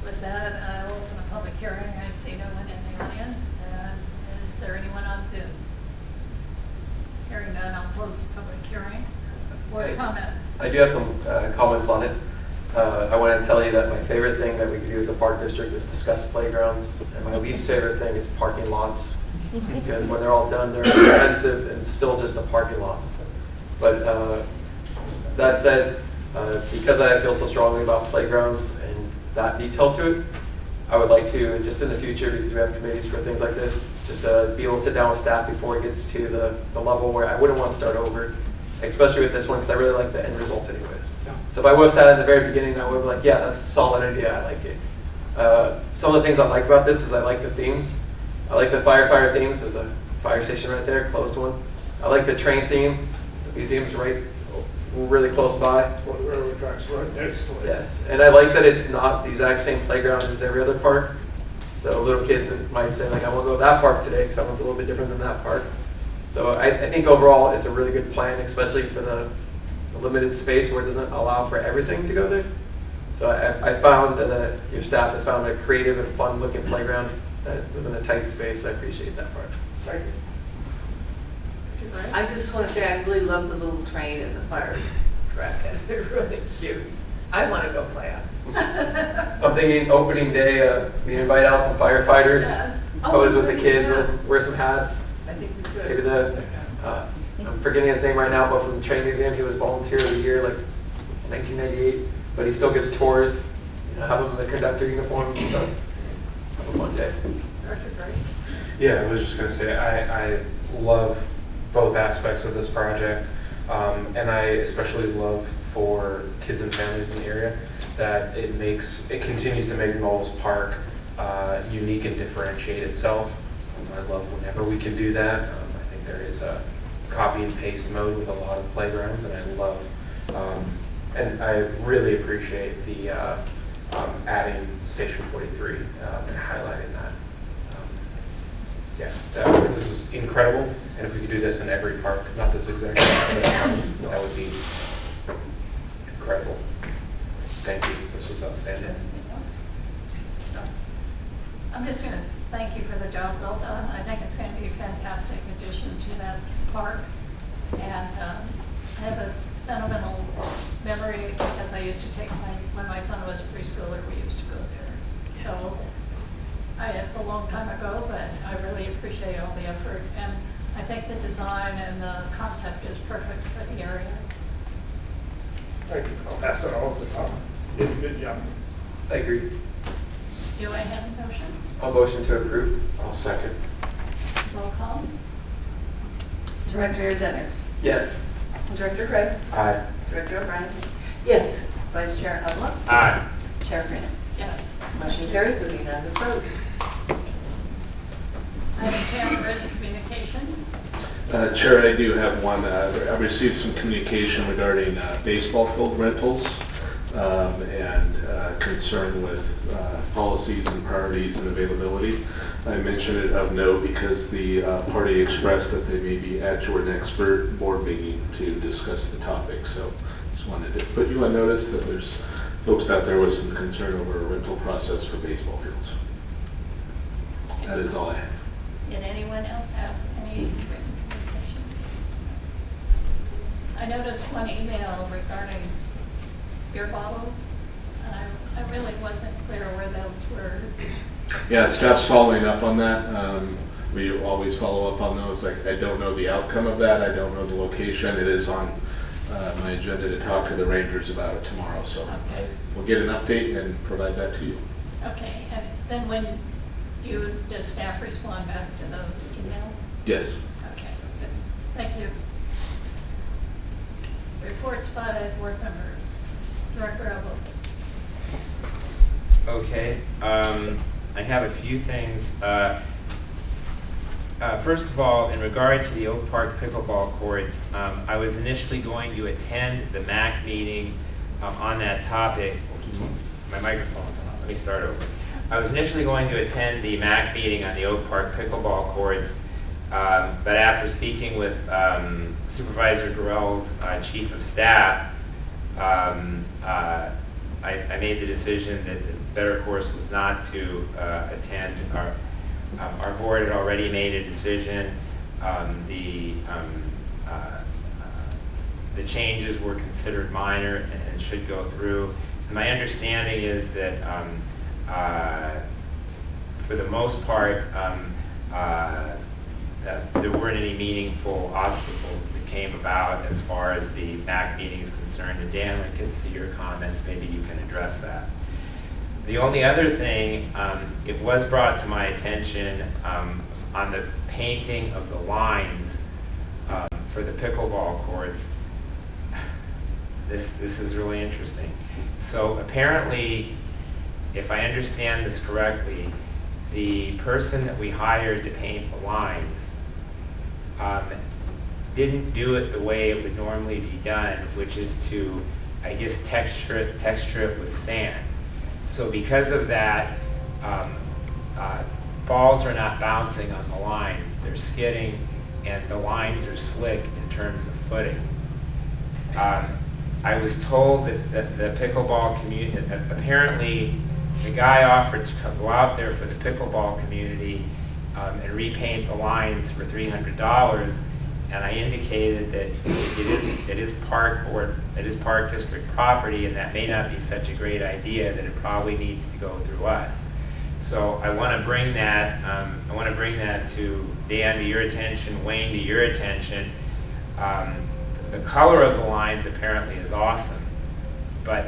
With that, I'll open a public hearing. I see no one in the audience. And is there anyone on Zoom? Hearing none, I'll close the public hearing. Board comments?
I do have some comments on it. I want to tell you that my favorite thing that we could do as a park district is discuss playgrounds, and my least favorite thing is parking lots, because when they're all done, they're expensive and still just a parking lot. But that said, because I feel so strongly about playgrounds and that detail to it, I would like to, just in the future, because we have committees for things like this, just be able to sit down with staff before it gets to the level where I wouldn't want to start over, especially with this one, because I really like the end result anyways. So if I would have sat at the very beginning, I would be like, yeah, that's a solid idea, I like it. Some of the things I like about this is I like the themes. I like the firefighter themes. There's a fire station right there, closed one. I like the train theme. The museum's really close by.
Well, the railroad tracks right next to it.
Yes, and I like that it's not the exact same playground as every other park. So little kids might say, like, I want to go to that park today because that one's a little bit different than that park. So I think overall it's a really good plan, especially for the limited space where it doesn't allow for everything to go there. So I found that your staff has found a creative and fun looking playground that was in a tight space. I appreciate that part.
Thank you.
I just want to say I really love the little train and the fire truck. They're really cute. I want to go play on.
I'm thinking opening day, we invite out some firefighters,
Yeah.
pose with the kids,
Yeah.
and wear some hats.
I think we
Maybe
could.
I'm forgetting his name right now, but from the train museum, he was volunteer of the year, like 1998. But he still gives tours. Have him in the conductor uniform and stuff. Have a fun day.
Director Gray?
Yeah, I was just going to say, I love both aspects of this project, and I especially love for kids and families in the area that it continues to make Knowles Park unique and differentiate itself I love whenever we can do that. I think there is a copy and paste mode with a lot of playgrounds, and I love, and I really appreciate the adding Station 43 and highlighting that. Yeah, this is incredible, and if we could do this in every park, not this exact one, but that would be incredible. Thank you, this was outstanding.
I'm just going to thank you for the job well done. I think it's going to be a fantastic addition to that park. And I have a sentimental memory because I used to take when my son was a preschooler, we used to go there. So it's a long time ago, but I really appreciate all the effort. And I think the design and the concept is perfect for the area.
Thank you. I'll pass that on to Tom. Did a good job.
I agree.
Do I have a motion?
I'll motion to approve.
I'll second.
Roll call.
Director Denners.
Yes.
Director Craig.
Aye.
Director O'Brien.
Yes.
Vice Chair Hudla.
Aye.
Chair Freeman.
Yes.
Motion carries with a unanimous vote.
Item 10, written communications.
Chair, I do have one. I received some communication regarding baseball field rentals and concern with policies and priorities and availability. I mention it of note because the party expressed that they may be at your next board meeting to discuss the topic. So just wanted to put you on notice that there's folks out there with some concern over a rental process for baseball fields. That is all I have.
Did anyone else have any written communication? I noticed one email regarding beer bottles, and I really wasn't clear where those were.
Yeah, staff's following up on that. We always follow up on those. I don't know the outcome of that. I don't know the location. It is on my agenda to talk to the Rangers about it tomorrow. So
Okay.
we'll get an update and provide that to you.
Okay, and then when does staff respond back to the email?
Yes.
Okay, good. Thank you. Reports by board members. Director Evelyn.
Okay, I have a few things. First of all, in regard to the Oak Park pickleball courts, I was initially going to attend the MAC meeting on that topic. My microphone's on. Let me start over. I was initially going to attend the MAC meeting on the Oak Park pickleball courts, but after speaking with Supervisor Gorell's chief of staff, I made the decision that the better course was not to attend. Our board had already made a decision. The changes were considered minor and should go through. And my understanding is that for the most part, there weren't any meaningful obstacles that came about as far as the MAC meeting is concerned. And Dan, when it gets to your comments, maybe you can address that. The only other thing, it was brought to my attention on the painting of the lines for the pickleball courts. This is really interesting. So apparently, if I understand this correctly, the person that we hired to paint the lines didn't do it the way it would normally be done, which is to, I guess, texture it with sand. So because of that, balls are not bouncing on the lines. They're skidding, and the lines are slick in terms of footing. I was told that the pickleball community, apparently the guy offered to go out there for the pickleball community and repaint the lines for $300, and I indicated that it is Park District property, and that may not be such a great idea, that it probably needs to go through us. So I want to bring that to Dan, to your attention, Wayne, to your attention. The color of the lines apparently is awesome, but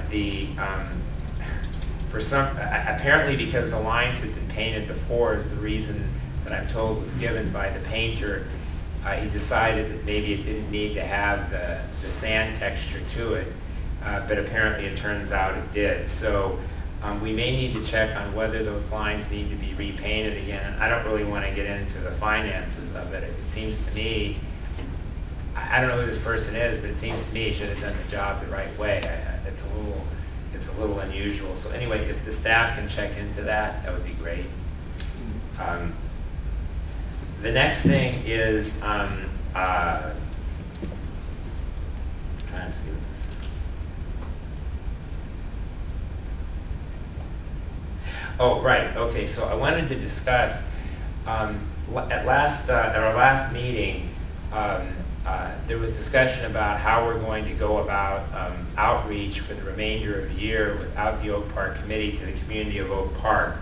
apparently because the lines had been painted before is the reason that I'm told was given by the painter. He decided that maybe it didn't need to have the sand texture to it, but apparently it turns out it did. So We may need to check on whether those lines need to be repainted again. I don't really want to get into the finances of it. It seems to me, I don't know who this person is, but it seems to me he should have done the job the right way. It's a little unusual. So anyway, if the staff can check into that, that would be great. The next thing is, trying to see this. Oh, right. Okay. So I wanted to discuss at our last meeting. There was discussion about how we're going to go about outreach for the remainder of the year without the Oak Park Committee to the community of Oak Park.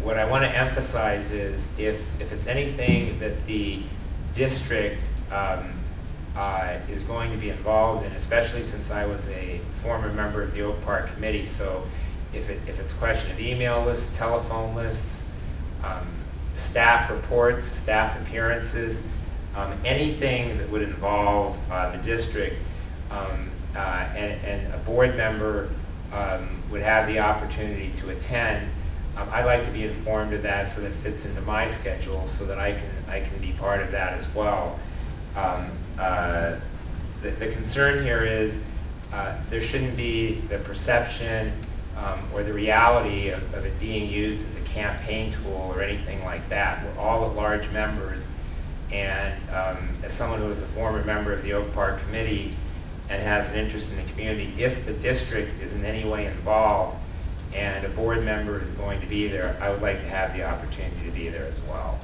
What I want to emphasize is if it's anything that the district is going to be involved in, especially since I was a former member of the Oak Park Committee, so if it's a question of email lists, telephone lists, staff reports, staff appearances, anything that would involve the district and a board member would have the opportunity to attend, I'd like to be informed of that so that it fits into my schedule so that I can be part of that as well. The concern here is there shouldn't be the perception or the reality of it being used as a campaign tool or anything like that. We're all at-large members, and as someone who is a former member of the Oak Park Committee and has an interest in the community, if the district is in any way involved and a board member is going to be there, I would like to have the opportunity to be there as well.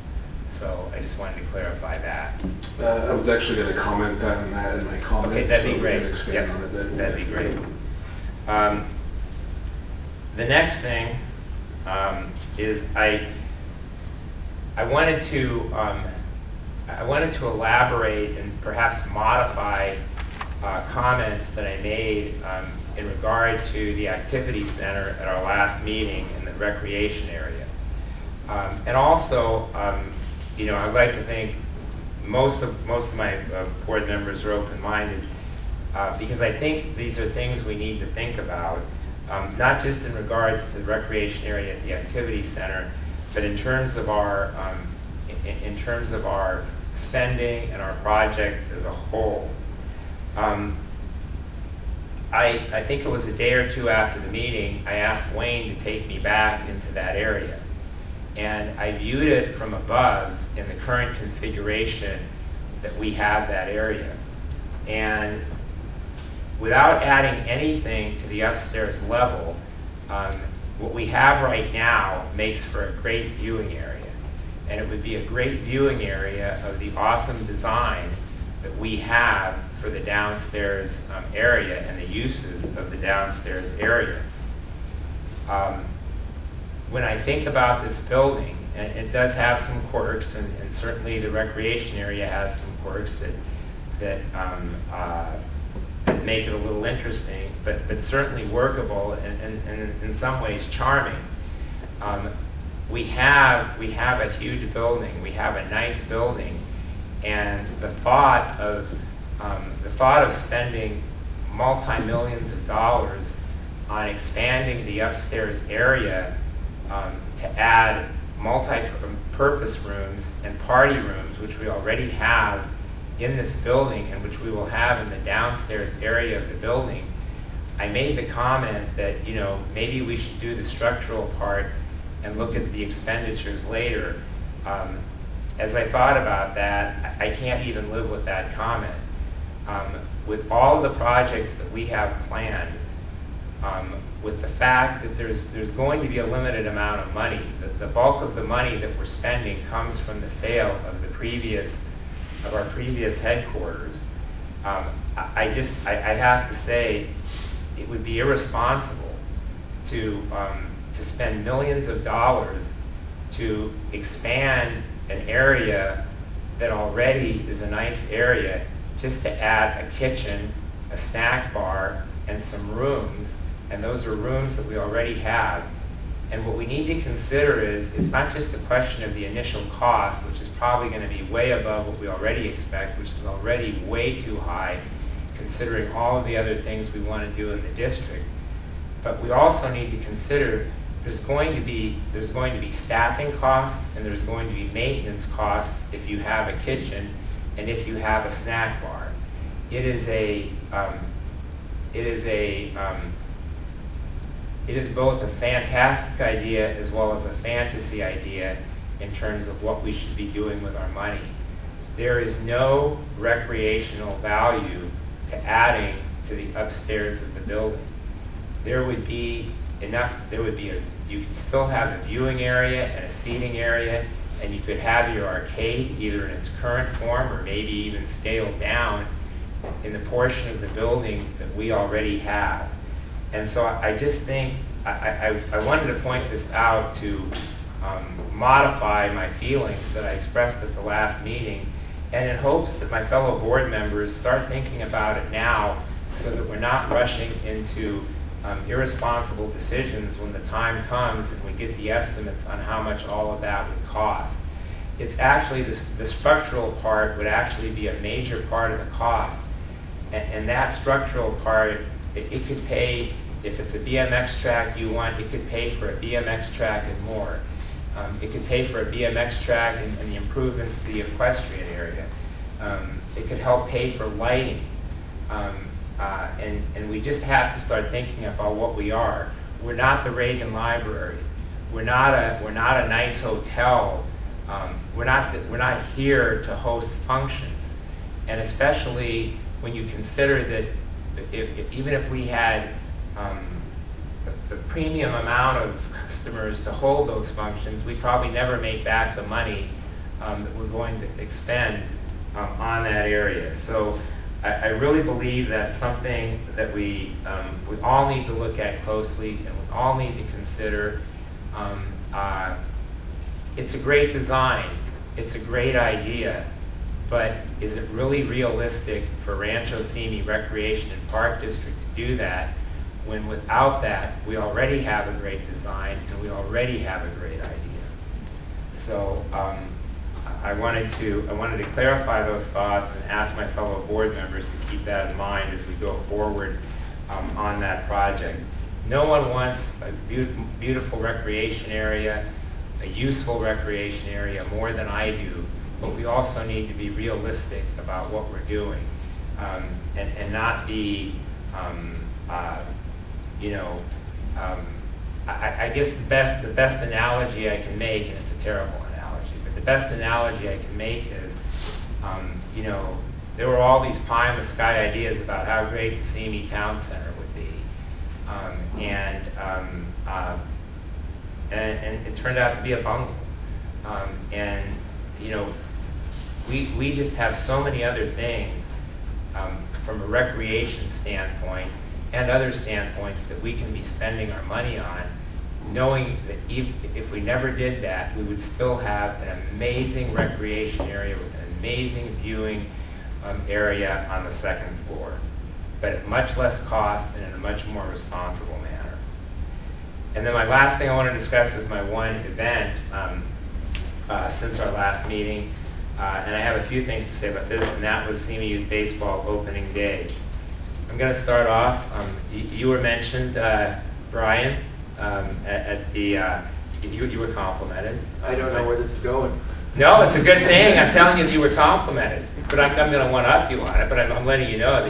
So I just wanted to clarify that.
I was actually going to comment on that in my comments.
Okay, that'd be
so
great.
We can expand on it then.
That'd be great. The next thing is I wanted to elaborate and perhaps modify comments that I made in regard to the activity center at our last meeting in the recreation area. And also, I'd like to think most of my board members are open-minded because I think these are things we need to think about, not just in regards to the recreation area at the activity center, but in terms of our spending and our projects as a whole. I think it was a day or two after the meeting, I asked Wayne to take me back into that area. And I viewed it from above in the current configuration that we have that area. And without adding anything to the upstairs level, what we have right now makes for a great viewing area. And it would be a great viewing area of the awesome design that we have for the downstairs area and the uses of the downstairs area. When I think about this building, and it does have some quirks, and certainly the recreation area has some quirks that make it a little interesting, but certainly workable and in some ways charming. We have a huge building. We have a nice building, and the thought of spending multi-millions of dollars on expanding the upstairs area to add multi-purpose rooms and party rooms, which we already have in this building and which we will have in the downstairs area of the building. I made the comment that maybe we should do the structural part and look at the expenditures later. As I thought about that, I can't even live with that comment. With all the projects that we have planned, with the fact that there's going to be a limited amount of money, the bulk of the money that we're spending comes from the sale of our previous headquarters. I have to say, it would be irresponsible to spend millions of dollars to expand an area that already is a nice area just to add a kitchen, a snack bar, and some rooms, and those are rooms that we already have. And what we need to consider is it's not just a question of the initial cost, which is probably going to be way above what we already expect, which is already way too high considering all of the other things we want to do in the district. But we also need to consider there's going to be staffing costs and there's going to be maintenance costs if you have a kitchen and if you have a snack bar. It is both a fantastic idea as well as a fantasy idea in terms of what we should be doing with our money. There is no recreational value to adding to the upstairs of the building. There would be you could still have a viewing area and a seating area, and you could have your arcade either in its current form or maybe even scaled down in the portion of the building that we already have. And so I just think, I wanted to point this out to modify my feelings that I expressed at the last meeting, and in hopes that my fellow board members start thinking about it now so that we're not rushing into irresponsible decisions when the time comes and we get the estimates on how much all of that would cost. It's actually, the structural part would actually be a major part of the cost. And that structural part, it could pay, if it's a BMX track you want, it could pay for a BMX track and more. It could pay for a BMX track and the improvements to the equestrian area. It could help pay for lighting. And we just have to start thinking about what we are. We're not the Reagan Library. We're not a nice hotel. We're not here to host functions. And especially when you consider that even if we had the premium amount of customers to hold those functions, we probably never make back the money that we're going to expend on that area. So I really believe that's something that we all need to look at closely and we all need to consider. It's a great design, it's a great idea, but is it really realistic for Rancho Simi Recreation and Park District to do that when without that we already have a great design and we already have a great idea? So I wanted to clarify those thoughts and ask my fellow board members to keep that in mind as we go forward on that project. No one wants a beautiful recreation area, a useful recreation area more than I do, but we also need to be realistic about what we're doing and not be, I guess the best analogy I can make, and it's a terrible analogy, but the best analogy I can make is, there were all these pie in the sky ideas about how great the Simi Town Center would be, and it turned out to be a bungle, we just have so many other things from a recreation standpoint and other standpoints that we can be spending our money on, knowing that if we never did that, we would still have an amazing recreation area with an amazing viewing area on the second floor, but at much less cost and in a much more responsible manner. And then my last thing I want to discuss is my one event since our last meeting, and I have a few things to say about this, and that was Simi Youth Baseball opening day. I'm going to start off. You were mentioned, Brian, at the. You were complimented.
I don't know where this is going.
No, it's a good thing. I'm telling you, you were complimented, but I'm going to one up you on it. But I'm letting you know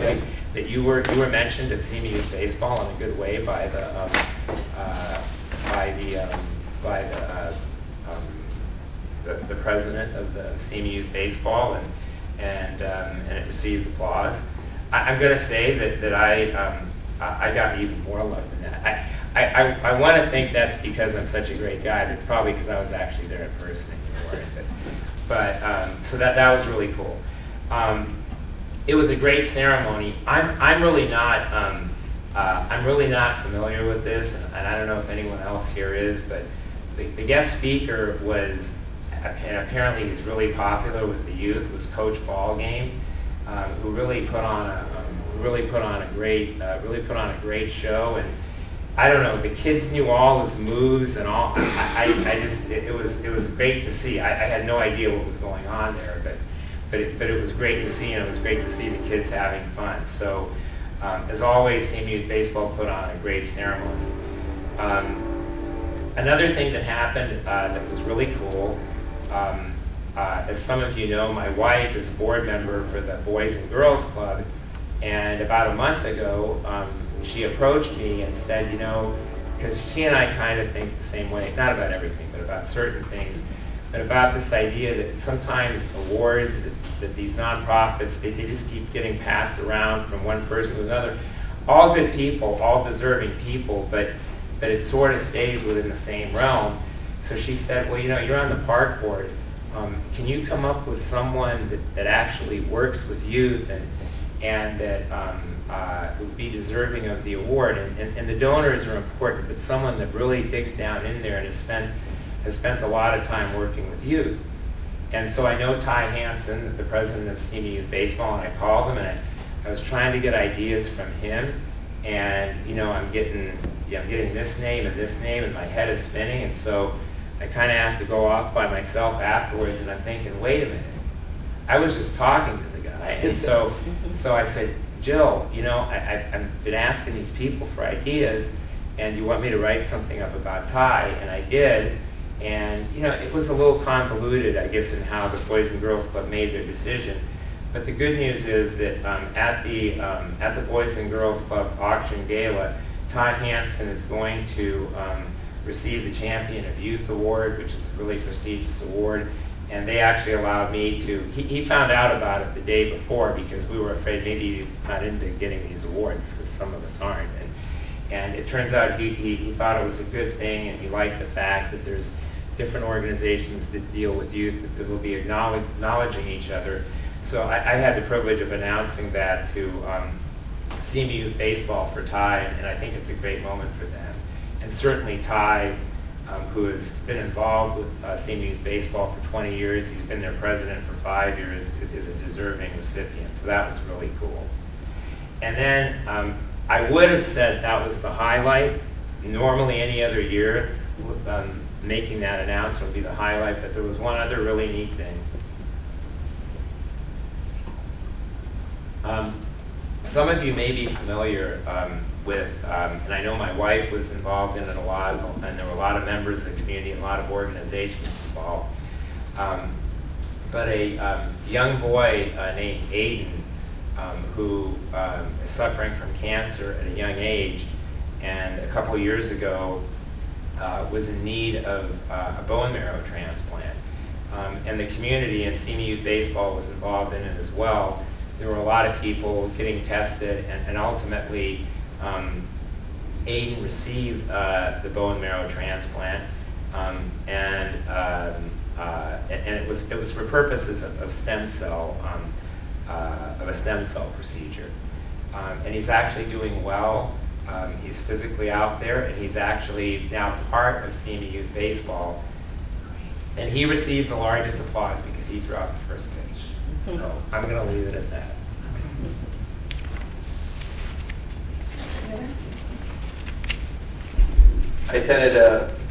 that you were mentioned at Simi Youth Baseball in a good way by the president of the Simi Youth Baseball, and it received applause. I'm going to say that I got even more love than that. I want to think that's because I'm such a great guy, but it's probably because I was actually there in person and you weren't. But so that was really cool. It was a great ceremony. I'm really not familiar with this, and I don't know if anyone else here is, but the guest speaker was, and apparently he's really popular with the youth, was Coach Ballgame, who really put on a great show. And I don't know, the kids knew all his moves and all. It was great to see. I had no idea what was going on there, but it was great to see, and it was great to see the kids having fun. So As always, Senior Youth Baseball put on a great ceremony. Another thing that happened that was really cool, as some of you know, my wife is a board member for the Boys and Girls Club, and about a month ago, she approached me and said, you know, because she and I kind of think the same way, not about everything, but about certain things, but about this idea that sometimes awards that these nonprofits, they just keep getting passed around from one person to another. All good people, all deserving people, but it sort of stays within the same realm. So she said, well, you know, you're on the park board. Can you come up with someone that actually works with youth and that would be deserving of the award? And the donors are important, but someone that really digs down in there and has spent a lot of time working with youth. And so I know Ty Hansen, the president of Senior Youth Baseball, and I called him and I was trying to get ideas from him. And you know, I'm getting this name and my head is spinning, and so I kind of have to go off by myself afterwards, and I'm thinking, wait a minute, I was just talking to the guy. And so I said, Jill, you know, I've been asking these people for ideas, and you want me to write something up about Ty? And I did, and you know, it was a little convoluted, I guess, in how the Boys and Girls Club made their decision. But the good news is that at the Boys and Girls Club auction gala, Ty Hansen is going to receive the Champion of Youth Award, which is a really prestigious award. And they actually allowed me to, he found out about it the day before because we were afraid maybe he's not into getting these awards, because some of us aren't. And it turns out he thought it was a good thing, and he liked the fact that there's different organizations that deal with youth that will be acknowledging each other. So I had the privilege of announcing that to Senior Youth Baseball for Ty, and I think it's a great moment for them. And certainly Ty, who has been involved with Senior Youth Baseball for 20 years, he's been their president for 5 years, is a deserving recipient. So that was really cool. And then I would have said that was the highlight. Normally any other year, making that announcement would be the highlight, but there was one other really neat thing. Some of you may be familiar with, and I know my wife was involved in it a lot, and there were a lot of members of the community and a lot of organizations involved. But a young boy named Aiden, who is suffering from cancer at a young age, and a couple years ago was in need of a bone marrow transplant. And the community and Senior Youth Baseball was involved in it as well. There were a lot of people getting tested, and ultimately Aiden received the bone marrow transplant, and it was for purposes of a stem cell procedure. And he's actually doing well. He's physically out there, and he's actually now part of Senior Youth Baseball. And he received the largest applause because he threw out the first pitch. So I'm going to leave it at that.
I attended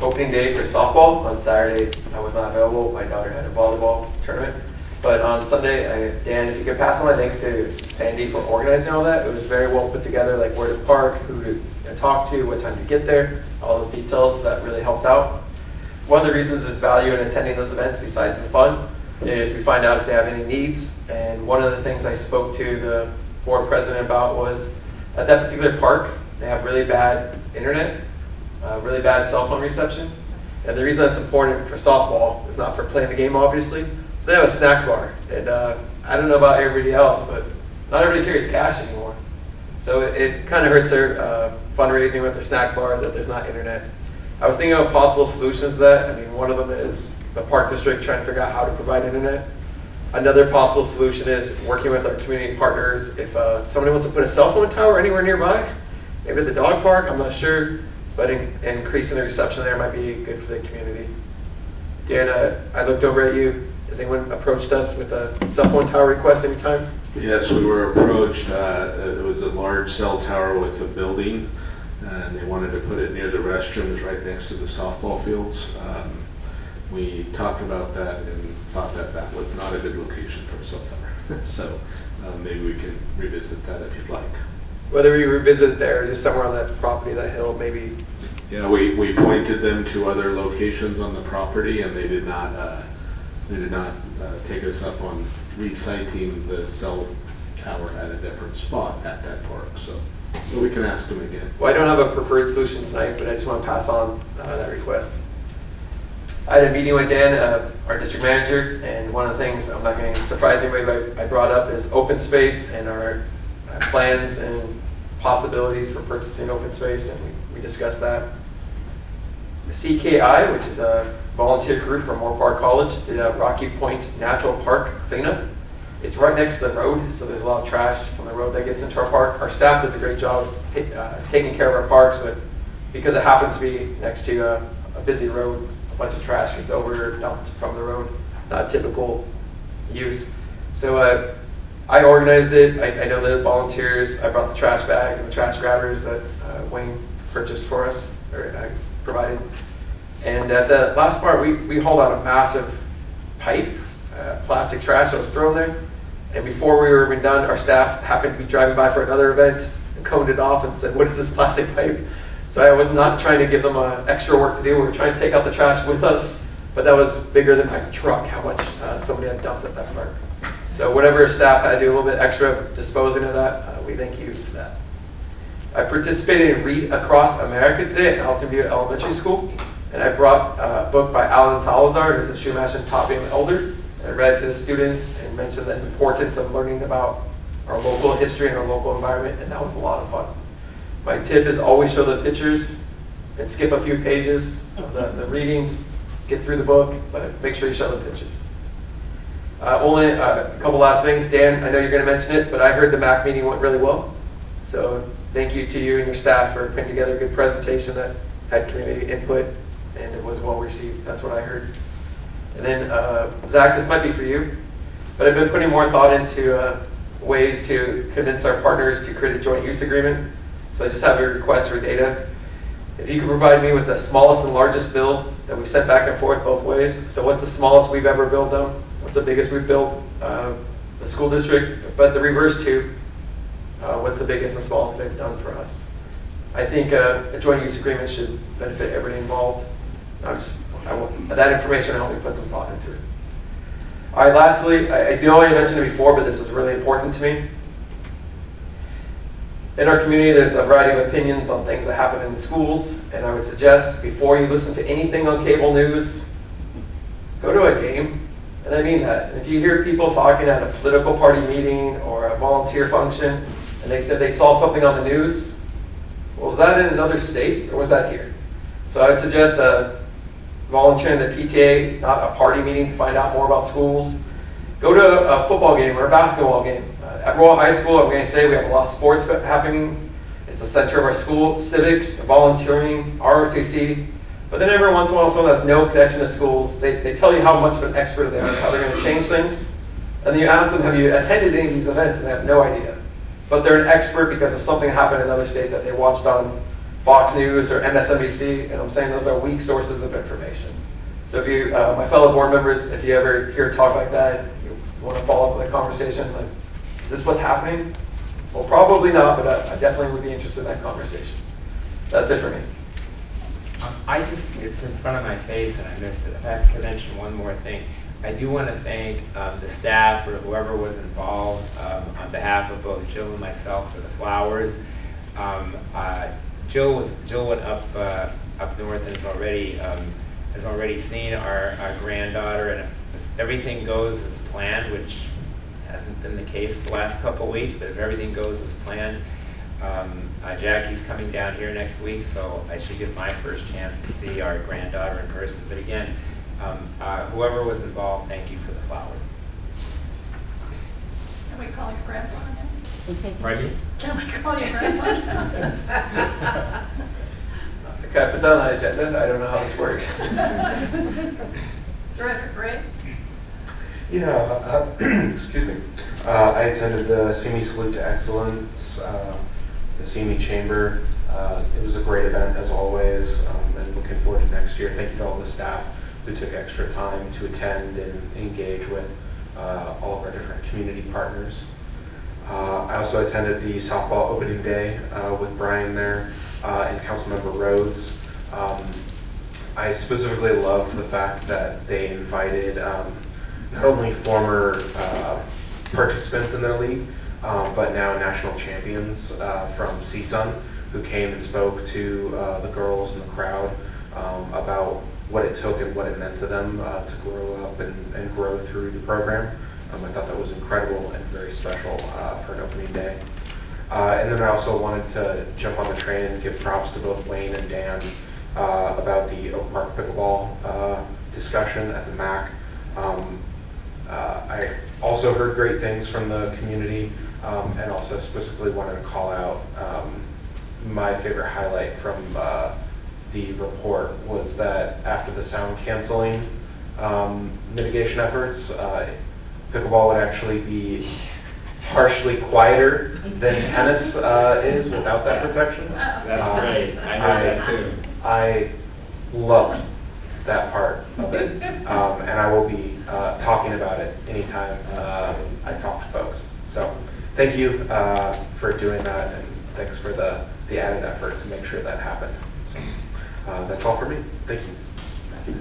opening day for softball on Saturday. I was not available. My daughter had a volleyball tournament. But on Sunday, Dan, if you could pass on my thanks to Sandy for organizing all that. It was very well put together, like where to park, who to talk to, what time to get there, all those details. So that really helped out. One of the reasons there's value in attending those events, besides the fun, is we find out if they have any needs. And one of the things I spoke to the board president about was at that particular park, they have really bad internet, really bad cell phone reception. And the reason that's important for softball is not for playing the game, obviously. They have a snack bar. And I don't know about everybody else, but not everybody carries cash anymore. So it kind of hurts their fundraising with their snack bar that there's not internet. I was thinking of possible solutions to that. I mean, one of them is the park district trying to figure out how to provide internet. Another possible solution is working with our community partners. If somebody wants to put a cell phone tower anywhere nearby, maybe at the dog park, I'm not sure, but increasing the reception there might be good for the community. Dan, I looked over at you. Has anyone approached us with a cell phone tower request anytime?
Yes, we were approached. It was a large cell tower with a building, and they wanted to put it near the restrooms right next to the softball fields. We talked about that and thought that that was not a good location for a cell tower. So maybe we can revisit that if you'd like.
whether we revisit it there or just somewhere on that property, that hill, maybe.
Yeah, we pointed them to other locations on the property, and they did not take us up on reciting the cell tower at a different spot at that park. So we can ask them again.
Well, I don't have a preferred solution tonight, but I just want to pass on that request. I had a meeting with Dan, our district manager, and one of the things, I'm not going to surprise anybody, but I brought up is open space and our plans and possibilities for purchasing open space, and we discussed that. The CKI, which is a volunteer group from Moore Park College, did a Rocky Point Natural Park cleanup. It's right next to the road, so there's a lot of trash from the road that gets into our park. Our staff does a great job taking care of our parks, but because it happens to be next to a busy road, a bunch of trash gets over dumped from the road, not typical use. So I organized it. I know the volunteers. I brought the trash bags and the trash grabbers that Wayne purchased for us, or I provided. And at the last part, we hauled out a massive pipe, plastic trash that was thrown there. And before we were even done, our staff happened to be driving by for another event and coned it off and said, "What is this plastic pipe?" So I was not trying to give them extra work to do. We were trying to take out the trash with us, but that was bigger than my truck, how much somebody had dumped at that park. So whatever staff had to do a little bit extra disposing of that, we thank you for that. I participated in Read Across America today at Alton View Elementary School, and I brought a book by Alan Salazar, who's a Shumash and Topping elder. I read it to the students and mentioned the importance of learning about our local history and our local environment, and that was a lot of fun. My tip is always show the pictures and skip a few pages of the readings, get through the book, but make sure you show the pictures. Only a couple last things. Dan, I know you're going to mention it, but I heard the MAC meeting went really well. So thank you to you and your staff for putting together a good presentation that had community input, and it was well received. That's what I heard. And then, Zach, this might be for you, but I've been putting more thought into ways to convince our partners to create a joint use agreement. So I just have a request for data. If you could provide me with the smallest and largest bill that we've sent back and forth both ways. So what's the smallest we've ever billed them? What's the biggest we've billed the school district? But the reverse too, what's the biggest and smallest they've done for us? I think a joint use agreement should benefit everybody involved. That information will help me put some thought into it. All right, lastly, I know I mentioned it before, but this is really important to me. In our community, there's a variety of opinions on things that happen in the schools, and I would suggest before you listen to anything on cable news, go to a game, and I mean that. And if you hear people talking at a political party meeting or a volunteer function, and they said they saw something on the news, well, was that in another state, or was that here? So I would suggest volunteering in the PTA, not a party meeting to find out more about schools. Go to a football game or a basketball game. At Royal High School, I'm going to say we have a lot of sports happening. It's the center of our school, civics, volunteering, ROTC. But then every once in a while, someone has no connection to schools. They tell you how much of an expert they are and how they're going to change things. And then you ask them, have you attended any of these events? And they have no idea. But they're an expert because of something that happened in another state that they watched on Fox News or MSNBC. And I'm saying those are weak sources of information. So if you, my fellow board members, if you ever hear talk like that, you want to follow up with a conversation, like, is this what's happening? Well, probably not, but I definitely would be interested in that conversation. That's it for me.
It's in front of my face and I missed it. If I have to mention one more thing, I do want to thank the staff or whoever was involved on behalf of both Jill and myself for the flowers. Jill went up north and has already seen our granddaughter, and if everything goes as planned, which hasn't been the case the last couple of weeks, but if everything goes as planned, Jackie's coming down here next week, so I should get my first chance to see our granddaughter in person. But again, whoever was involved, thank you for the flowers.
Can we call you grandpa now?
Pardon me?
Can we call you grandpa?
Okay, I put that on the agenda. I don't know how this works.
Director Gray?
Yeah, excuse me. I attended the CME Salute to Excellence, the CME Chamber. It was a great event as always, and looking forward to next year. Thank you to all the staff who took extra time to attend and engage with all of our different community partners. I also attended the softball opening day with Brian there and Councilmember Rhodes. I specifically loved the fact that they invited not only former participants in their league, but now national champions from CSUN, who came and spoke to the girls in the crowd about what it took and what it meant to them to grow up and grow through the program. I thought that was incredible and very special for an opening day. And then I also wanted to jump on the train and give props to both Wayne and Dan about the Oak Park pickleball discussion at the MAC. I also heard great things from the community and also specifically wanted to call out my favorite highlight from the report was that after the sound canceling mitigation efforts, pickleball would actually be partially quieter than tennis is without that protection.
That's great. I know that too.
I loved that part of it, and I will be talking about it anytime I talk to folks. So thank you for doing that, and thanks for the added effort to make sure that happened. So that's all for me. Thank you.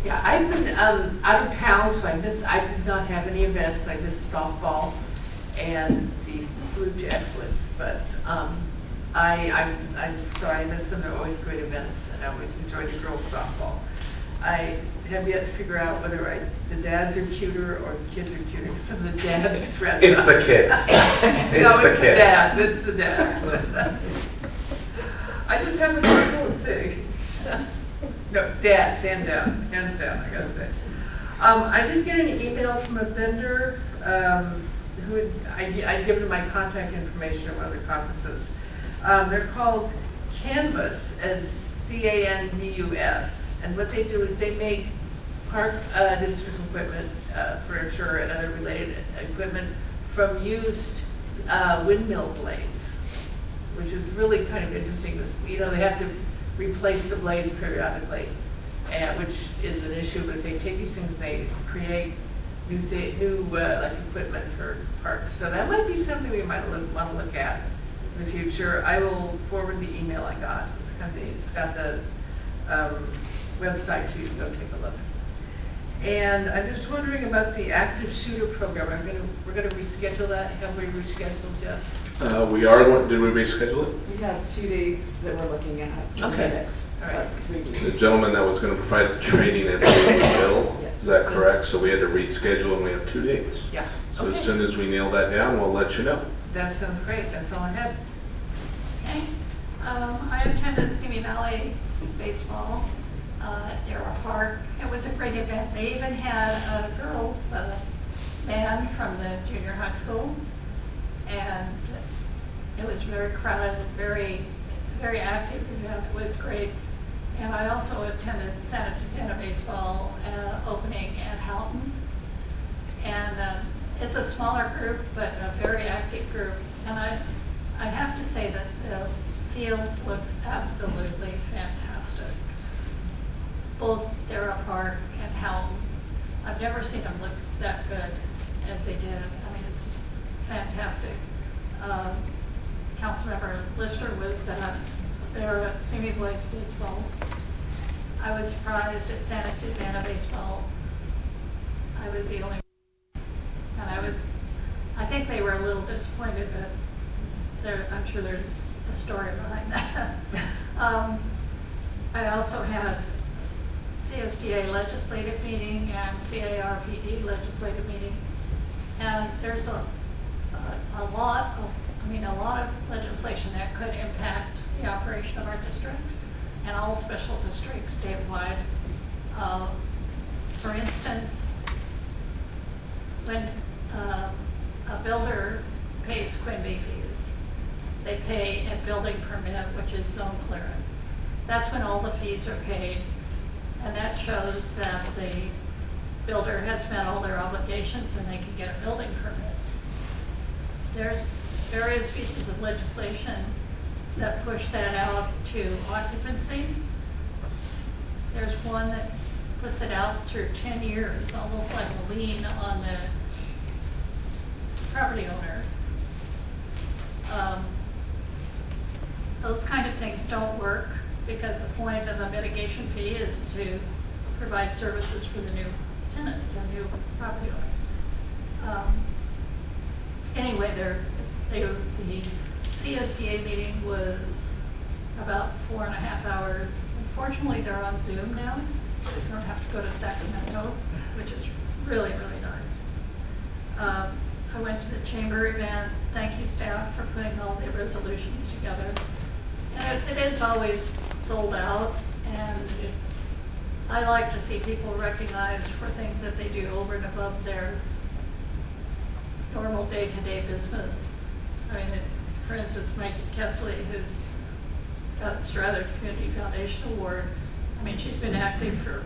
Yeah, I've been out of town, so I did not have any events. I just softball and the Salute to Excellence. But I'm sorry I missed them. They're always great events, and I always enjoy the girls softball. I have yet to figure out whether the dads are cuter or the kids are cuter. Some of the dads dress
It's
up.
the kids.
No, it's the dads. It's the dads. I just have a couple of things. No, dads, hands down, I gotta say. I did get an email from a vendor who I'd given him my contact information at one of the conferences. They're called Canvas, as C-A-N-V-U-S, and what they do is they make park district equipment, furniture, and other related equipment from used windmill blades, which is really kind of interesting. They have to replace the blades periodically, which is an issue. But if they take these things, they create new like equipment for parks. So that might be something we might want to look at in the future. I will forward the email I got. It's got the website too. You can go take a look. And I'm just wondering about the active shooter program. We're gonna reschedule that. Have we rescheduled, Jeff?
We are going, did we reschedule it?
We have 2 dates that we're looking at.
Okay. All right.
The gentleman that was going to provide the training at was ill,
Yes.
is that correct? So we had to reschedule and we have 2 dates.
Yeah.
So
Okay.
as soon as we nail that down, we'll let you know.
That sounds great. That's all I had.
Okay. I attended Simi Valley Baseball at Darrell Park. It was a great event. They even had a girls band from the junior high school, and it was very crowded, very, very active event. It was great. And I also attended Santa Susana Baseball opening at Houghton. And it's a smaller group, but a very active group. And I have to say that the fields look absolutely fantastic. Both Darrell Park and Houghton. I've never seen them look that good as they did. I mean, it's just fantastic. Councilmember Lister was there at Simi Valley Baseball. I was surprised at Santa Susana Baseball. I was the only one. And I think they were a little disappointed, but I'm sure there's a story behind that. I also had CSDA legislative meeting and CARPD legislative meeting. And there's a lot of legislation that could impact the operation of our district and all special districts statewide. For instance, when a builder pays Quimby fees, they pay a building permit, which is zone clearance. That's when all the fees are paid, and that shows that the builder has met all their obligations and they can get a building permit. There's various pieces of legislation that push that out to occupancy. There's one that puts it out through 10 years, almost like a lien on the property owner. those kind of things don't work because the point of the mitigation fee is to provide services for the new tenants or new property owners. Anyway, the CSDA meeting was about 4.5 hours. Unfortunately, they're on Zoom now. You don't have to go to Sacramento, which is really, really nice. I went to the chamber event. Thank you, staff, for putting all the resolutions together. And it is always sold out, and I like to see people recognized for things that they do over and above their normal day-to-day business. I mean, for instance, Mike Kessley, who's got Strata Community Foundation Award. I mean, she's been active for,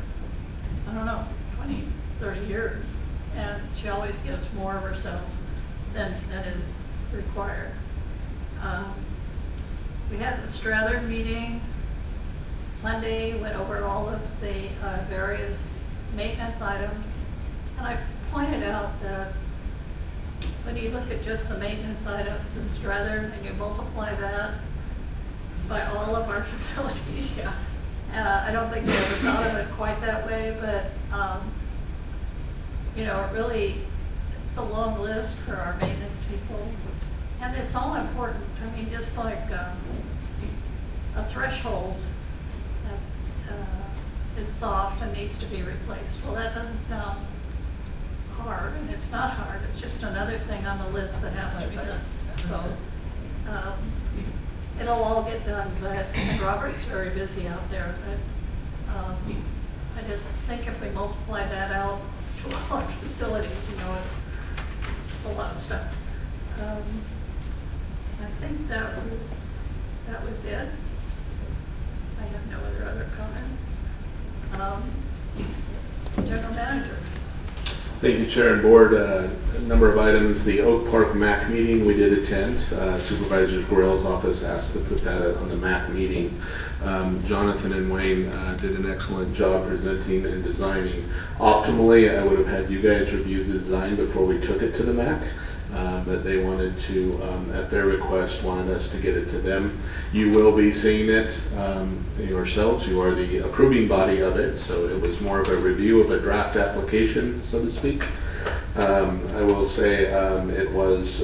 I don't know, 20, 30 years, and she always gives more of herself than is required. We had the Strata meeting Monday, went over all of the various maintenance items, and I pointed out that when you look at just the maintenance items in Strata and you multiply that by all of our facilities, I don't think they ever thought of it quite that way, but you know, it really, it's a long list for our maintenance people, and it's all important. I mean, just like a threshold that is soft and needs to be replaced. Well, that doesn't sound hard, and it's not hard. It's just another thing on the list that has to be done. So it'll all get done, but Robert's very busy out there. But I just think if we multiply that out to all our facilities, you know, it's a lot of stuff. I think that was it. I have no other comments. General Manager.
Thank you, Chair and Board. A number of items. The Oak Park MAC meeting we did attend. Supervisor Gorell's office asked to put that on the MAC meeting. Jonathan and Wayne did an excellent job presenting and designing. Optimally, I would have had you guys review the design before we took it to the MAC. But they wanted to, at their request, wanted us to get it to them. You will be seeing it yourselves. You are the approving body of it, so it was more of a review of a draft application, so to speak. I will say it was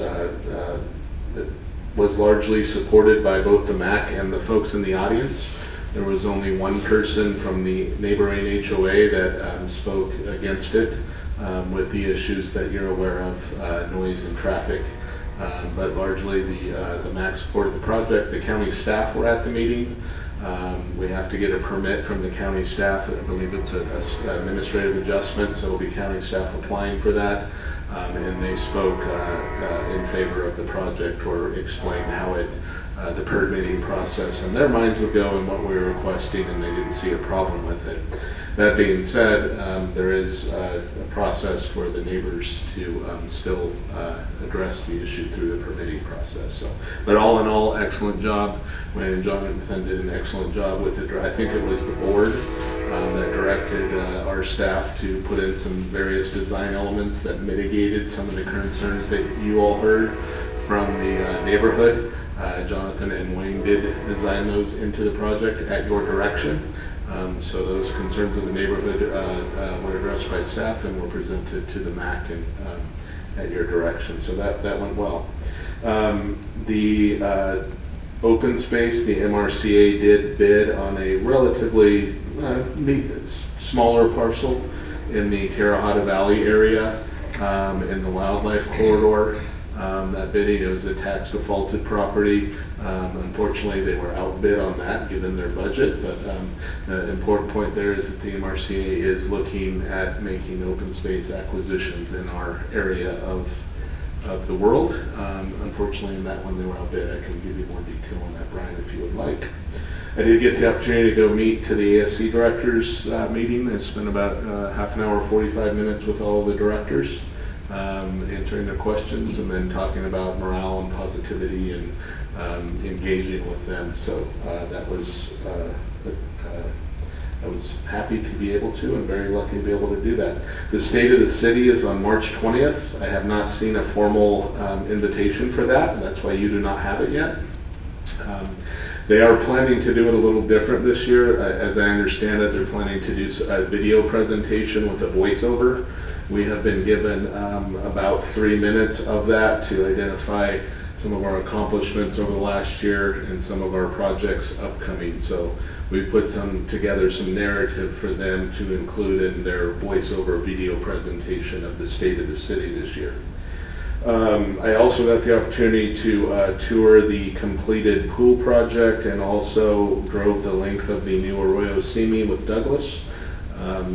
largely supported by both the MAC and the folks in the audience. There was only one person from the neighboring HOA that spoke against it. With the issues that you're aware of, noise and traffic. But largely the MAC supported the project. The county staff were at the meeting. We have to get a permit from the county staff. I believe it's an administrative adjustment, so it'll be county staff applying for that. And they spoke in favor of the project or explained how the permitting process in their minds would go and what we were requesting, and they didn't see a problem with it. That being said, there is a process for the neighbors to still address the issue through the permitting process. So, but all in all, excellent job. When Jonathan did an excellent job with it. I think it was the board that directed our staff to put in some various design elements that mitigated some of the concerns that you all heard from the neighborhood. Jonathan and Wayne did design those into the project at your direction. So those concerns of the neighborhood were addressed by staff and were presented to the MAC and at your direction. So that went well. The open space, the MRCA did bid on a relatively smaller parcel in the Terre Haute Valley area in the wildlife corridor. That bidding, it was a tax defaulted property. Unfortunately, they were outbid on that given their budget, but the important point there is that the MRCA is looking at making open space acquisitions in our area of the world. Unfortunately, in that one they were outbid. I can give you more detail on that, Brian, if you would like. I did get the opportunity to go meet to the ASC directors meeting. I spent about half an hour, 45 minutes with all of the directors. Answering their questions and then talking about morale and positivity and I was happy to be able to and very lucky to be able to do that. The State of the City is on March 20th. I have not seen a formal invitation for that, and that's why you do not have it yet. They are planning to do it a little different this year. As I understand it, they're planning to do a video presentation with a voiceover. We have been given about 3 minutes of that to identify some of our accomplishments over the last year and some of our projects upcoming. So we put together some narrative for them to include in their voiceover video presentation of the State of the City this year. I also got the opportunity to tour the completed pool project and also drove the length of the new Arroyo Simi with Douglas.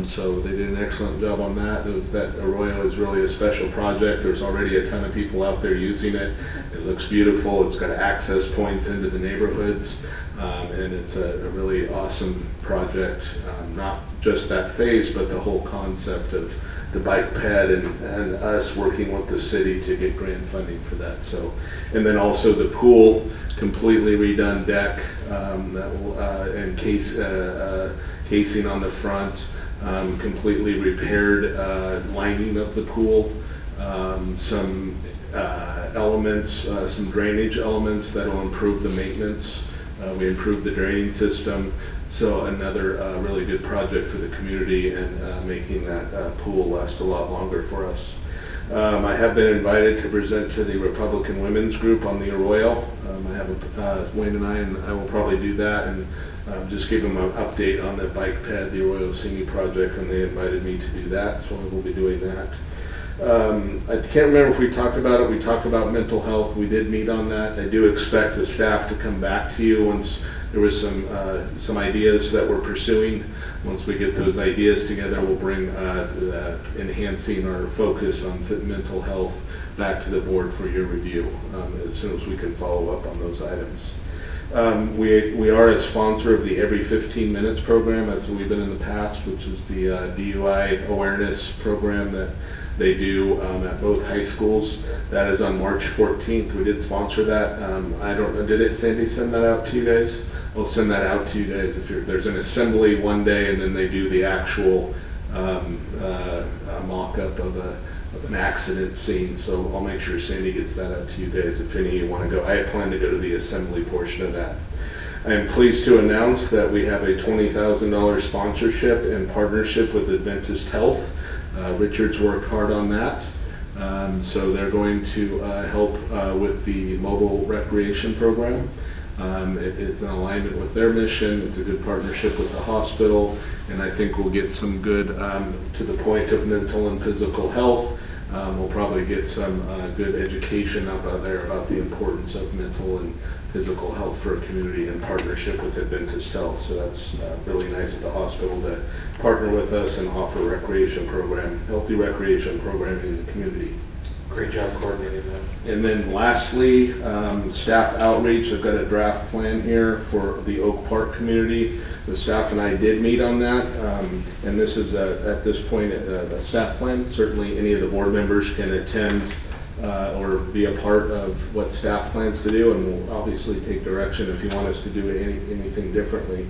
So they did an excellent job on that. That Arroyo is really a special project. There's already a ton of people out there using it. It looks beautiful. It's got access points into the neighborhoods. And it's a really awesome project. Not just that phase, but the whole concept of the bike ped and us working with the city to get grant funding for that. So, and then also the pool, completely redone deck and casing on the front, completely repaired lining of the pool, some elements, some drainage elements that will improve the maintenance. We improved the draining system. So another really good project for the community and making that pool last a lot longer for us. I have been invited to present to the Republican Women's Group on the Arroyo. I have Wayne and I will probably do that and just give them an update on the bike ped, the Arroyo Simi project, and they invited me to do that, so I will be doing that. I can't remember if we talked about it. We talked about mental health. We did meet on that. I do expect the staff to come back to you once there was some ideas that we're pursuing. Once we get those ideas together, we'll bring enhancing our focus on mental health back to the board for your review as soon as we can follow up on those items. We are a sponsor of the Every 15 Minutes program, as we've been in the past, which is the DUI awareness program that they do at both high schools. That is on March 14th. We did sponsor that. I don't know, did Sandy send that out to you guys? We'll send that out to you guys. If there's an assembly one day and then they do the actual mock-up of an accident scene. So I'll make sure Sandy gets that out to you guys if any of you want to go. I plan to go to the assembly portion of that. I am pleased to announce that we have a $20,000 sponsorship and partnership with Adventist Health. Richard's worked hard on that. So they're going to help with the mobile recreation program. It's in alignment with their mission. It's a good partnership with the hospital, and I think we'll get some good, to the point of mental and physical health. We'll probably get some good education out there about the importance of mental and physical health for a community in partnership with Adventist Health. So that's really nice of the hospital to partner with us and offer healthy recreation programming in the community.
Great job coordinating that.
And then lastly, staff outreach. I've got a draft plan here for the Oak Park community. The staff and I did meet on that, and this is at this point a staff plan. Certainly any of the board members can attend or be a part of what staff plans to do, and we'll obviously take direction if you want us to do anything differently.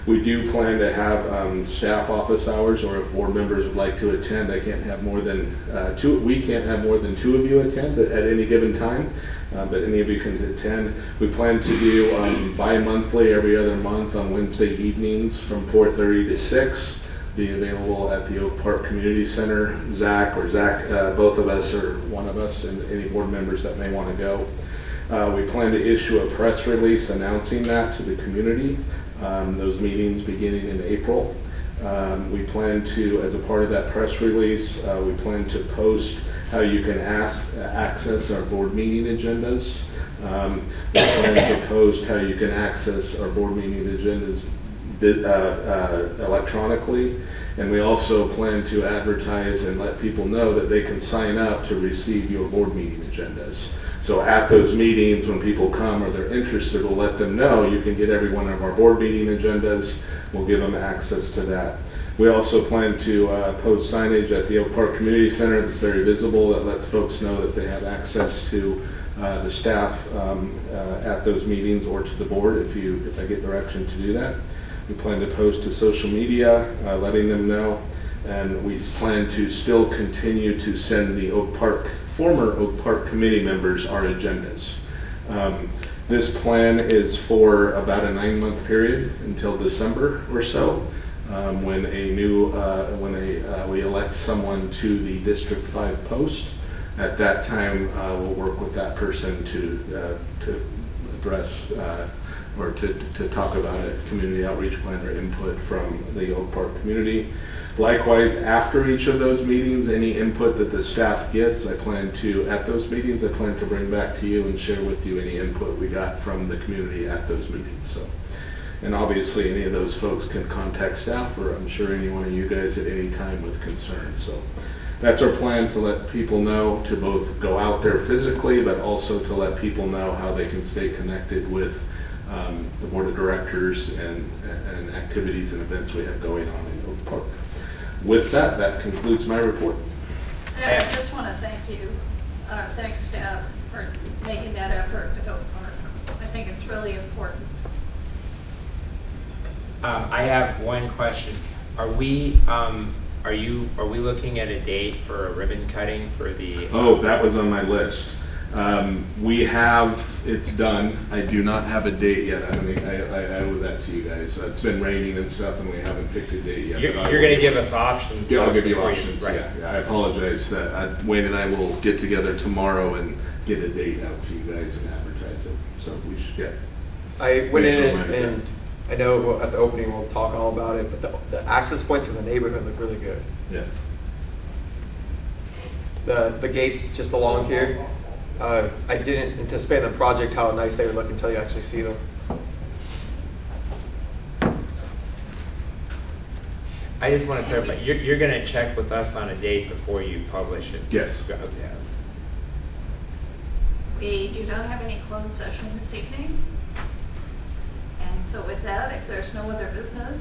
We do plan to have staff office hours, or if board members would like to attend, I can't have more than two. We can't have more than 2 of you attend at any given time, but any of you can attend. We plan to do bi-monthly, every other month on Wednesday evenings from 4:30 to 6. Be available at the Oak Park Community Center. Zach, both of us or one of us, and any board members that may want to go. We plan to issue a press release announcing that to the community. Those meetings beginning in April. We plan to, as a part of that press release, we plan to post how you can access our board meeting agendas. We plan to post how you can access our board meeting agendas electronically, and we also plan to advertise and let people know that they can sign up to receive your board meeting agendas. So at those meetings, when people come or they're interested, we'll let them know you can get every one of our board meeting agendas. We'll give them access to that. We also plan to post signage at the Oak Park Community Center that's very visible, that lets folks know that they have access to the staff at those meetings or to the board if I get direction to do that. We plan to post to social media, letting them know, and we plan to still continue to send the former Oak Park committee members our agendas. This plan is for about a 9-month period until December or so, when we elect someone to the District 5 post. At that time, we'll work with that person to address or to talk about a community outreach plan or input from the Oak Park community. Likewise, after each of those meetings, any input that the staff gets, at those meetings, I plan to bring back to you and share with you any input we got from the community at those meetings. So, and obviously any of those folks can contact staff, or I'm sure any one of you guys at any time with concerns. So that's our plan, to let people know, to both go out there physically, but also to let people know how they can stay connected with the board of directors and activities and events we have going on in Oak Park. With that, that concludes my report.
And I just want to thank staff for making that effort at Oak Park. I think it's really important.
I have one question. Are we looking at a date for a ribbon cutting for the?
Oh, that was on my list. It's done. I do not have a date yet. I mean, I owe that to you guys. It's been raining and stuff, and we haven't picked a date yet.
You're going to give us options.
Yeah, I'll give you options.
Right.
Yeah, I apologize. Wayne and I will get together tomorrow and get a date out to you guys and advertise it. So we should get.
I went in and I know at the opening we'll talk all about it, but the access points for the neighborhood look really good.
Yeah.
The gates just along here. I didn't anticipate in the project how nice they would look until you actually see them.
I just want to clarify, you're going to check with us on a date before you publish it?
Yes.
Okay.
We do not have any closed session this evening. And so with that, if there's no other business,